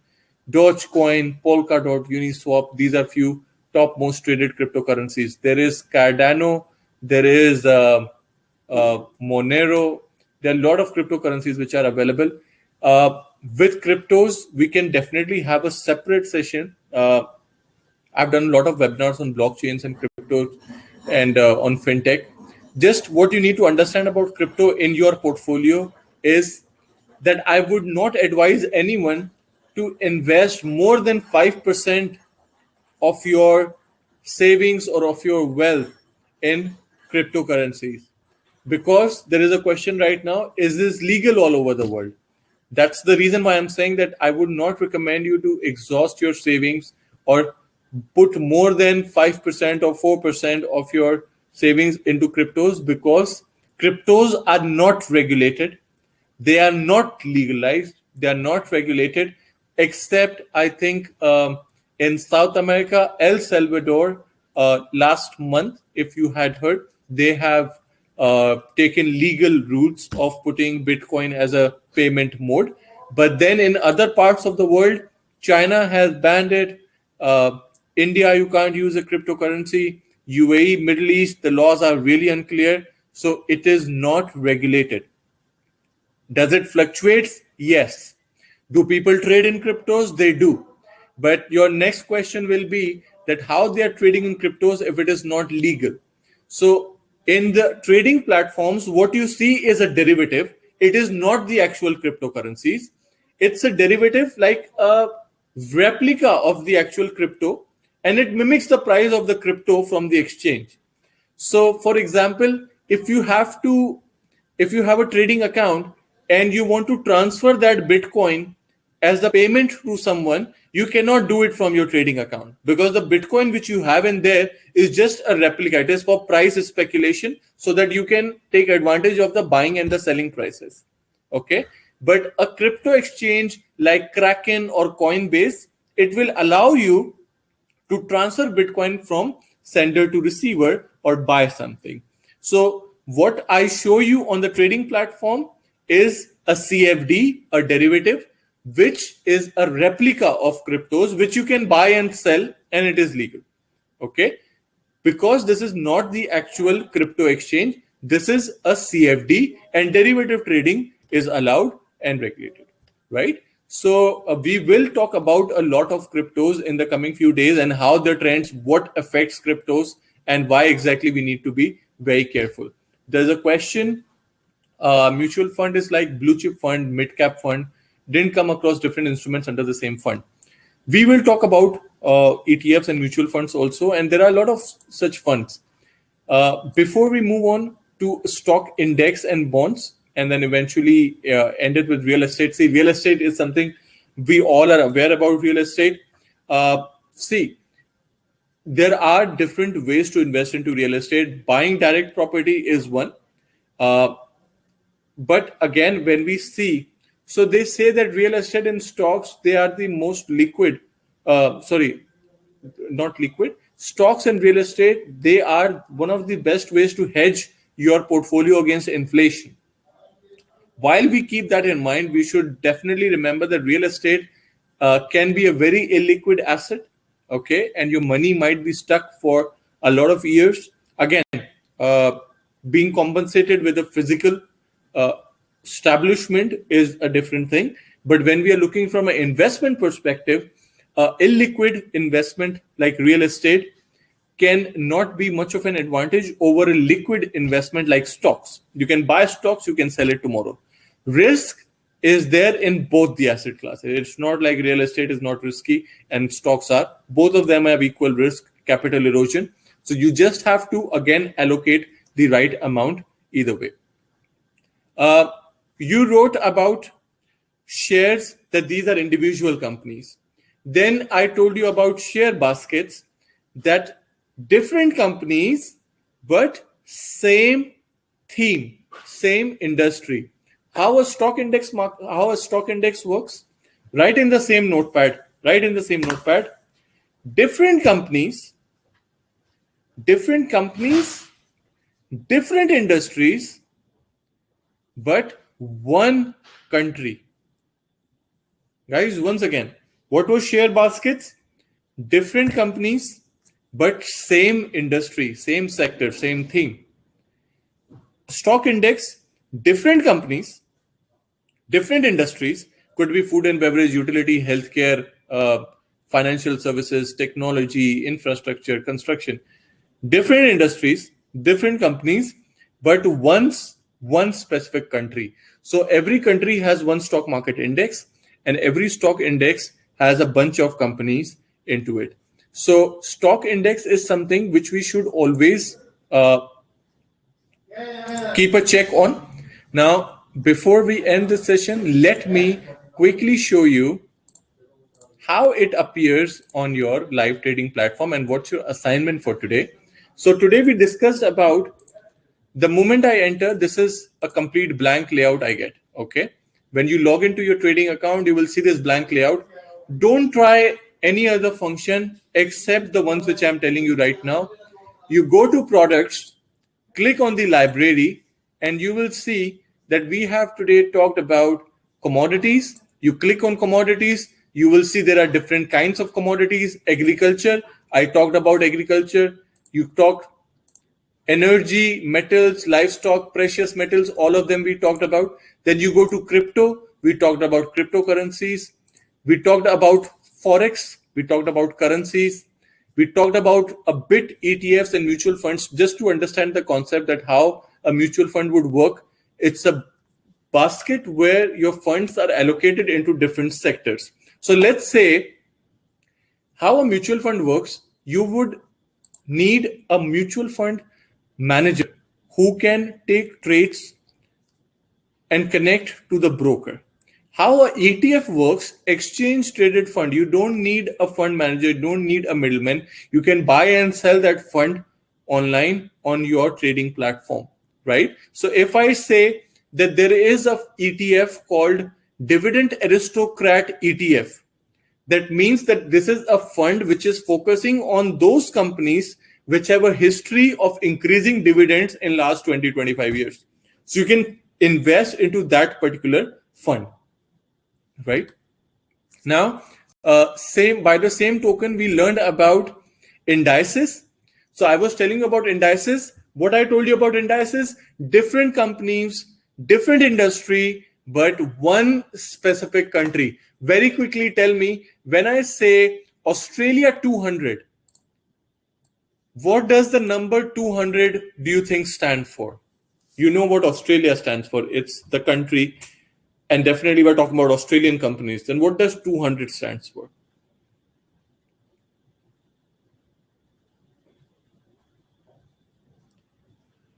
Dogecoin, Polkadot, Uniswap. These are few top most traded cryptocurrencies. There is Cardano, there is Monero. There are a lot of cryptocurrencies which are available. With cryptos, we can definitely have a separate session. I've done a lot of webinars on blockchains and crypto and on fintech. Just what you need to understand about crypto in your portfolio is that I would not advise anyone to invest more than 5% of your savings or of your wealth in cryptocurrencies, because there is a question right now, is this legal all over the world? That's the reason why I'm saying that I would not recommend you to exhaust your savings or put more than 5% or 4% of your savings into cryptos, because cryptos are not regulated, they are not legalized, they are not regulated, except I think in South America, El Salvador, last month, if you had heard, they have taken legal routes of putting Bitcoin as a payment mode. But then in other parts of the world, China has banned it. India, you can't use a cryptocurrency. UAE, Middle East, the laws are really unclear. So it is not regulated. Does it fluctuate? Yes. Do people trade in cryptos? They do. But your next question will be that how they are trading in cryptos if it is not legal. So in the trading platforms, what you see is a derivative. It is not the actual cryptocurrencies. It's a derivative, like a replica of the actual crypto, and it mimics the price of the crypto from the exchange. So for example, if you have a trading account and you want to transfer that Bitcoin as the payment to someone, you cannot do it from your trading account, because the Bitcoin which you have in there is just a replica. It is for price speculation so that you can take advantage of the buying and the selling prices. Okay. But a crypto exchange like Kraken or Coinbase, it will allow you to transfer Bitcoin from sender to receiver or buy something. So what I show you on the trading platform is a CFD, a derivative, which is a replica of cryptos, which you can buy and sell, and it is legal. Okay. Because this is not the actual crypto exchange, this is a CFD, and derivative trading is allowed and regulated, right? So we will talk about a lot of cryptos in the coming few days and how the trends, what affects cryptos, and why exactly we need to be very careful. There's a question, mutual fund is like blue chip fund, mid cap fund, didn't come across different instruments under the same fund. We will talk about ETFs and mutual funds also, and there are a lot of such funds. Before we move on to stock index and bonds, and then eventually end it with real estate. See, real estate is something we all are aware about. Real estate. See, there are different ways to invest into real estate. Buying direct property is one. But again, when we see, so they say that real estate and stocks, they are the most liquid, sorry, not liquid, stocks and real estate, they are one of the best ways to hedge your portfolio against inflation. While we keep that in mind, we should definitely remember that real estate can be a very illiquid asset, okay, and your money might be stuck for a lot of years. Again, uh, being compensated with a physical uh, establishment is a different thing. But when we are looking from an investment perspective, illiquid investment like real estate can not be much of an advantage over a liquid investment like stocks. You can buy stocks, you can sell it tomorrow. Risk is there in both the asset classes. It's not like real estate is not risky and stocks are. Both of them have equal risk, capital erosion. So you just have to, again, allocate the right amount either way. Uh, you wrote about shares, that these are individual companies. Then I told you about share baskets, that different companies, but same theme, same industry. How a stock index works? Write in the same notepad. Write in the same notepad. Different companies, different companies, different industries, but one country. Guys, once again, what was share baskets? Different companies, but same industry, same sector, same theme. Stock index, different companies, different industries, could be food and beverage, utility, healthcare, financial services, technology, infrastructure, construction. Different industries, different companies, but one specific country. So every country has one stock market index, and every stock index has a bunch of companies into it. So stock index is something which we should always keep a check on. Now, before we end the session, let me quickly show you how it appears on your live trading platform and what's your assignment for today. So today we discussed about the moment I enter, this is a complete blank layout I get. Okay. When you log into your trading account, you will see this blank layout. Don't try any other function except the ones which I'm telling you right now. You go to products, click on the library, and you will see that we have today talked about commodities. You click on commodities, you will see there are different kinds of commodities. Agriculture, I talked about agriculture. You talked energy, metals, livestock, precious metals, all of them we talked about. Then you go to crypto, we talked about cryptocurrencies. We talked about Forex, we talked about currencies. We talked about a bit ETFs and mutual funds just to understand the concept that how a mutual fund would work. It's a basket where your funds are allocated into different sectors. So let's say how a mutual fund works. You would need a mutual fund manager who can take trades and connect to the broker. How a ETF works, exchange traded fund. You don't need a fund manager, you don't need a middleman. You can buy and sell that fund online on your trading platform, right? So if I say that there is a ETF called Dividend Aristocrat ETF, that means that this is a fund which is focusing on those companies which have a history of increasing dividends in last 20-25 years. So you can invest into that particular fund, right? Now, same by the same token, we learned about indices. So I was telling you about indices. What I told you about indices, different companies, different industry, but one specific country. Very quickly tell me, when I say Australia 200, what does the number 200 do you think stand for? You know what Australia stands for. It's the country. And definitely we're talking about Australian companies. Then what does 200 stands for?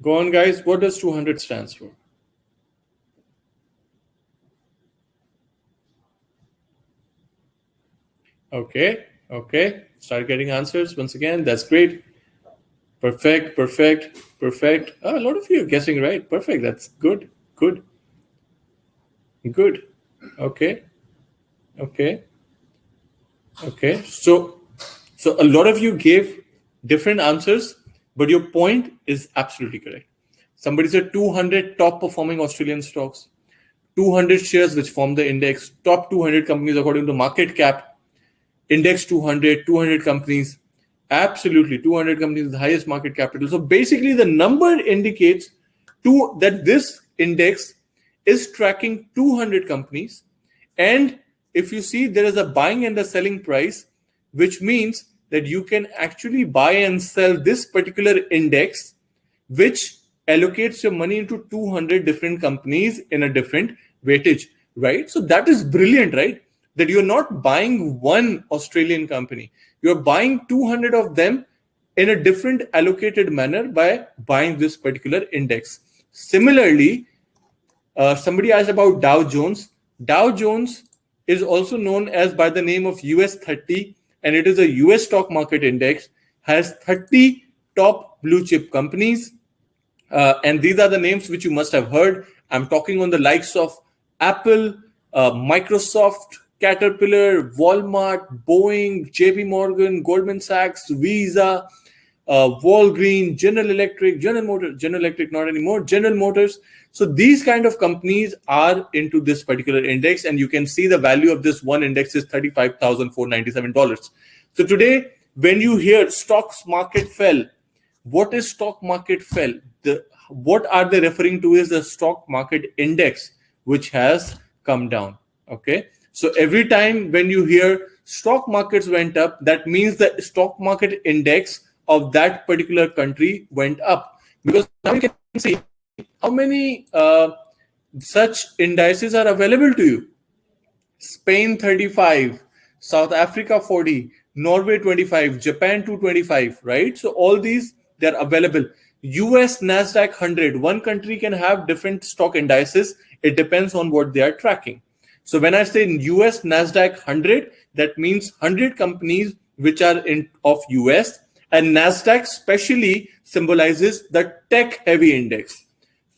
Go on, guys. What does 200 stands for? Okay. Start getting answers once again. That's great. Perfect. Oh, a lot of you are guessing right. Perfect. That's good. Okay. So a lot of you gave different answers, but your point is absolutely correct. Somebody said 200 top performing Australian stocks, 200 shares which form the index, top 200 companies according to market cap, index 200 companies. Absolutely, 200 companies with the highest market capital. So basically the number indicates that this index is tracking 200 companies. And if you see, there is a buying and a selling price, which means that you can actually buy and sell this particular index, which allocates your money into 200 different companies in a different weightage, right? So that is brilliant, right? That you're not buying one Australian company. You're buying 200 of them in a different allocated manner by buying this particular index. Similarly, somebody asked about Dow Jones. Dow Jones is also known as by the name of US 30, and it is a US stock market index, has 30 top blue chip companies. And these are the names which you must have heard. I'm talking on the likes of Apple, Microsoft, Caterpillar, Walmart, Boeing, JP Morgan, Goldman Sachs, Visa, Walgreens, General Electric, General Electric not anymore, General Motors. So these kind of companies are into this particular index, and you can see the value of this one index is $35,497. So today, when you hear stocks market fell, what is stock market fell? What are they referring to is the stock market index, which has come down. Okay. So every time when you hear stock markets went up, that means the stock market index of that particular country went up. Because now you can see how many such indices are available to you. Spain 35, South Africa 40, Norway 25, Japan 225, right? So all these, they're available. US Nasdaq 100, one country can have different stock indices. It depends on what they are tracking. So when I say US Nasdaq 100, that means 100 companies which are in of US, and Nasdaq specially symbolizes the tech heavy index.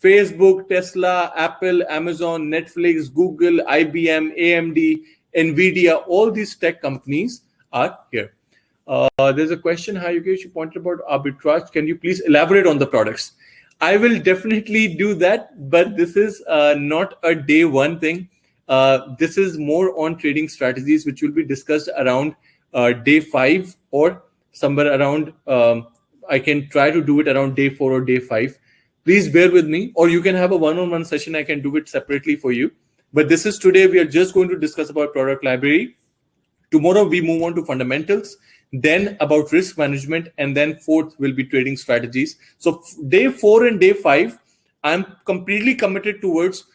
Facebook, Tesla, Apple, Amazon, Netflix, Google, IBM, AMD, Nvidia, all these tech companies are here. There's a question, hi Yogesh, you pointed about arbitrage. Can you please elaborate on the products? I will definitely do that, but this is not a day one thing. This is more on trading strategies, which will be discussed around day 5 or somewhere around, I can try to do it around day 4 or day 5. Please bear with me, or you can have a one-on-one session. I can do it separately for you. But this is today, we are just going to discuss about product library. Tomorrow, we move on to fundamentals, then about risk management, and then fourth will be trading strategies. So day 4 and day 5, I'm completely committed towards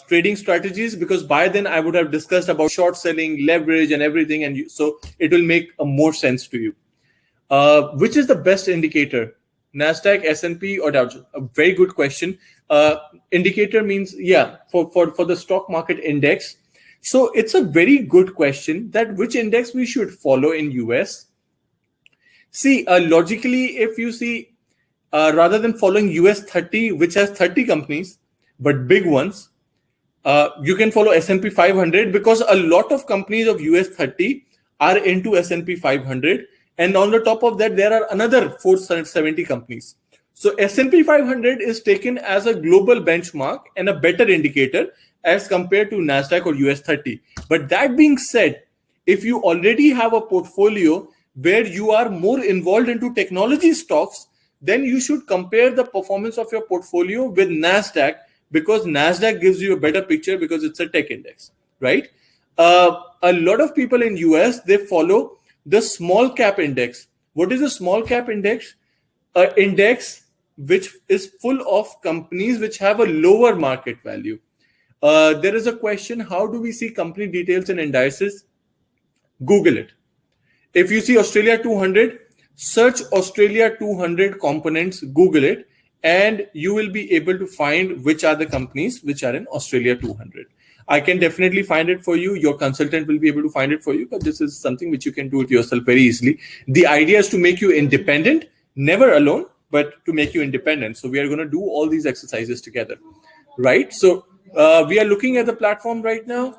trading strategies, because by then I would have discussed about short selling, leverage, and everything. And so it will make more sense to you. Which is the best indicator? Nasdaq, S&P, or Dow Jones? A very good question. Indicator means, yeah, for the stock market index. So it's a very good question that which index we should follow in US. See, logically, if you see, rather than following US 30, which has 30 companies, but big ones, you can follow S&P 500, because a lot of companies of US 30 are into S&P 500. And on the top of that, there are another 470 companies. So S&P 500 is taken as a global benchmark and a better indicator as compared to Nasdaq or US 30. But that being said, if you already have a portfolio where you are more involved into technology stocks, then you should compare the performance of your portfolio with Nasdaq, because Nasdaq gives you a better picture because it's a tech index, right? A lot of people in US, they follow the small cap index. What is a small cap index? An index which is full of companies which have a lower market value. There is a question, how do we see company details in indices? Google it. If you see Australia 200, search Australia 200 components, Google it, and you will be able to find which are the companies which are in Australia 200. I can definitely find it for you. Your consultant will be able to find it for you, but this is something which you can do it yourself very easily. The idea is to make you independent, never alone, but to make you independent. So we are going to do all these exercises together, right? So we are looking at the platform right now.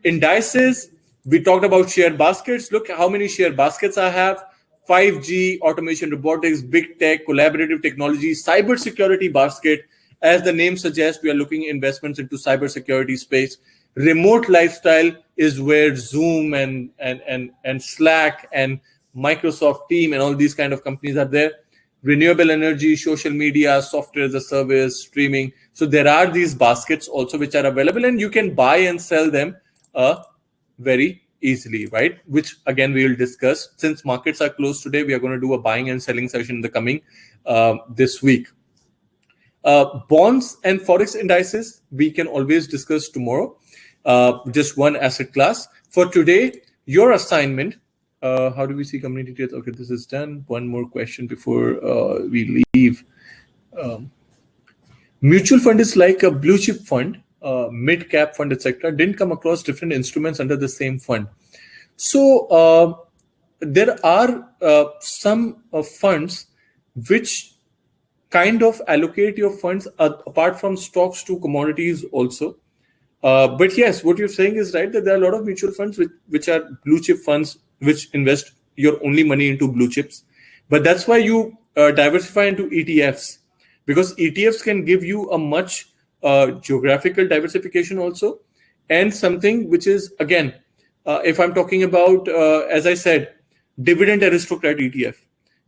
Indices, we talked about share baskets. Look how many share baskets I have. 5G, automation, robotics, big tech, collaborative technology, cybersecurity basket. As the name suggests, we are looking at investments into cybersecurity space. Remote lifestyle is where Zoom and Slack and Microsoft Team and all these kind of companies are there. Renewable energy, social media, software as a service, streaming. So there are these baskets also which are available, and you can buy and sell them very easily, right? Which again we will discuss. Since markets are closed today, we are going to do a buying and selling session in the coming this week. Bonds and Forex indices, we can always discuss tomorrow. Just one asset class. For today, your assignment, how do we see company details? Okay, this is done. One more question before we leave. Mutual fund is like a blue chip fund, mid-cap fund, etc. Didn't come across different instruments under the same fund. So there are some funds which kind of allocate your funds apart from stocks to commodities also. But yes, what you're saying is right, that there are a lot of mutual funds which are blue chip funds which invest your only money into blue chips. But that's why you diversify into ETFs, because ETFs can give you a much geographical diversification also, and something which is, again, if I'm talking about, as I said, dividend aristocrat ETF,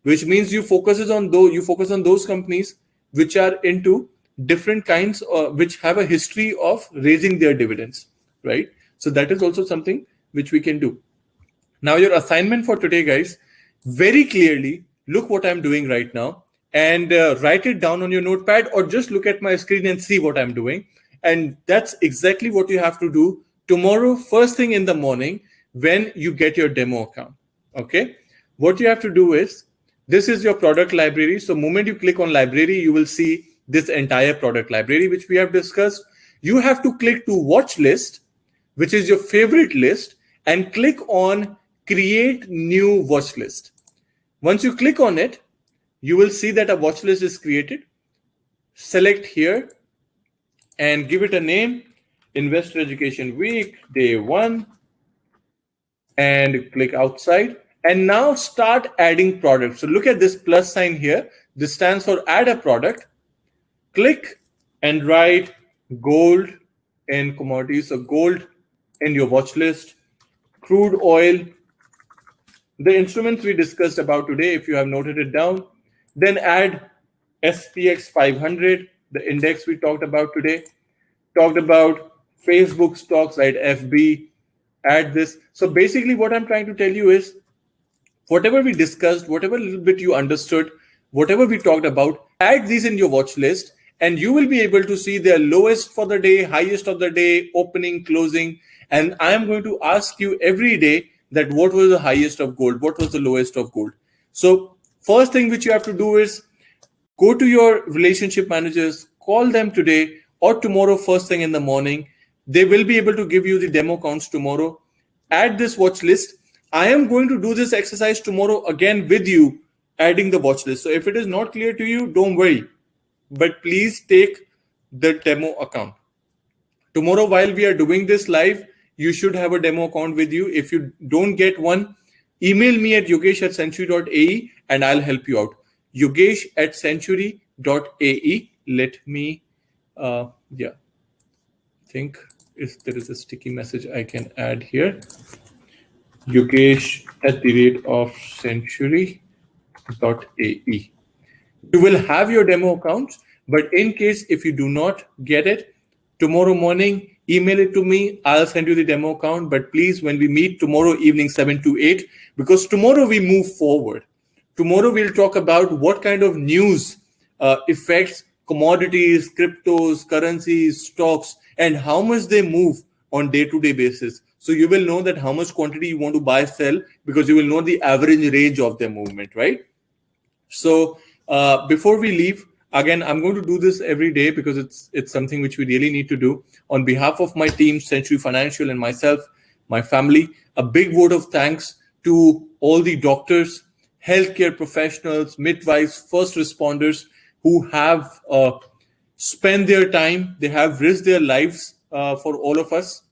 which means you focus on those companies which are into different kinds, which have a history of raising their dividends, right? So that is also something which we can do. Now, your assignment for today, guys, very clearly look what I'm doing right now and write it down on your notepad, or just look at my screen and see what I'm doing. And that's exactly what you have to do tomorrow, first thing in the morning, when you get your demo account. Okay. What you have to do is, this is your product library. So moment you click on library, you will see this entire product library, which we have discussed. You have to click to watch list, which is your favorite list, and click on create new watch list. Once you click on it, you will see that a watch list is created. Select here and give it a name, Investor Education Week, Day 1, and click outside. And now start adding products. So look at this plus sign here. This stands for add a product. Click and write gold in commodities. So gold in your watch list, crude oil, the instruments we discussed about today, if you have noted it down. Then add SPX 500, the index we talked about today. Talked about Facebook stocks, right? FB, add this. So basically what I'm trying to tell you is, whatever we discussed, whatever little bit you understood, whatever we talked about, add these in your watch list, and you will be able to see their lowest for the day, highest of the day, opening, closing. And I am going to ask you every day that what was the highest of gold, what was the lowest of gold. So first thing which you have to do is go to your relationship managers, call them today or tomorrow first thing in the morning. They will be able to give you the demo counts tomorrow. Add this watch list. I am going to do this exercise tomorrow again with you, adding the watch list. So if it is not clear to you, don't worry, but please take the demo account. Tomorrow, while we are doing this live, you should have a demo account with you. If you don't get one, email me at yogesh@century.ae and I'll help you out. yogesh@century.ae. Let me, think if there is a sticky message I can add here. yogesh@century.ae. You will have your demo accounts, but in case if you do not get it, tomorrow morning, email it to me. I'll send you the demo account. But please, when we meet tomorrow evening, 7 to 8, because tomorrow we move forward. Tomorrow we'll talk about what kind of news affects commodities, cryptos, currencies, stocks, and how much they move on day-to-day basis. So you will know that how much quantity you want to buy, sell, because you will know the average range of their movement, right? So before we leave, again, I'm going to do this every day because it's something which we really need to do. On behalf of my team, Century Financial, and myself, my family, a big vote of thanks to all the doctors, healthcare professionals, midwives, first responders who have spent their time, they have risked their lives for all of us.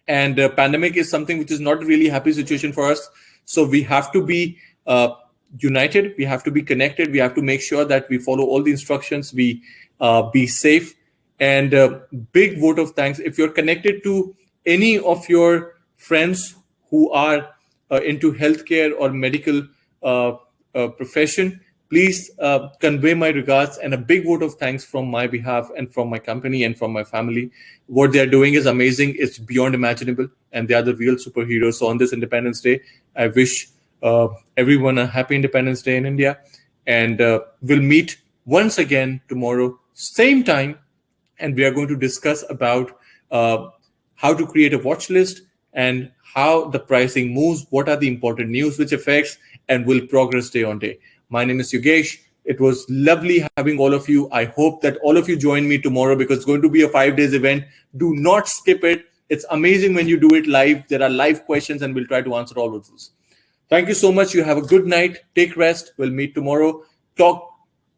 And the pandemic is something which is not really a happy situation for us. So we have to be united, we have to be connected, we have to make sure that we follow all the instructions, we be safe. And big vote of thanks. If you're connected to any of your friends who are into healthcare or medical profession, please convey my regards and a big vote of thanks from my behalf and from my company and from my family. What they're doing is amazing. It's beyond imaginable, and they are the real superheroes. So on this Independence Day, I wish everyone a happy Independence Day in India, and we'll meet once again tomorrow, same time, and we are going to discuss about how to create a watch list and how the pricing moves, what are the important news which affects, and will progress day on day. My name is Yogesh. It was lovely having all of you. I hope that all of you join me tomorrow because it's going to be a 5 days event. Do not skip it. It's amazing when you do it live. There are live questions and we'll try to answer all of those. Thank you so much. You have a good night. Take rest. We'll meet tomorrow.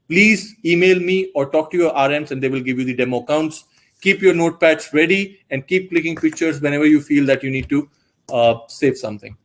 Please email me or talk to your RMs and they will give you the demo counts. Keep your notepads ready and keep clicking pictures whenever you feel that you need to save something.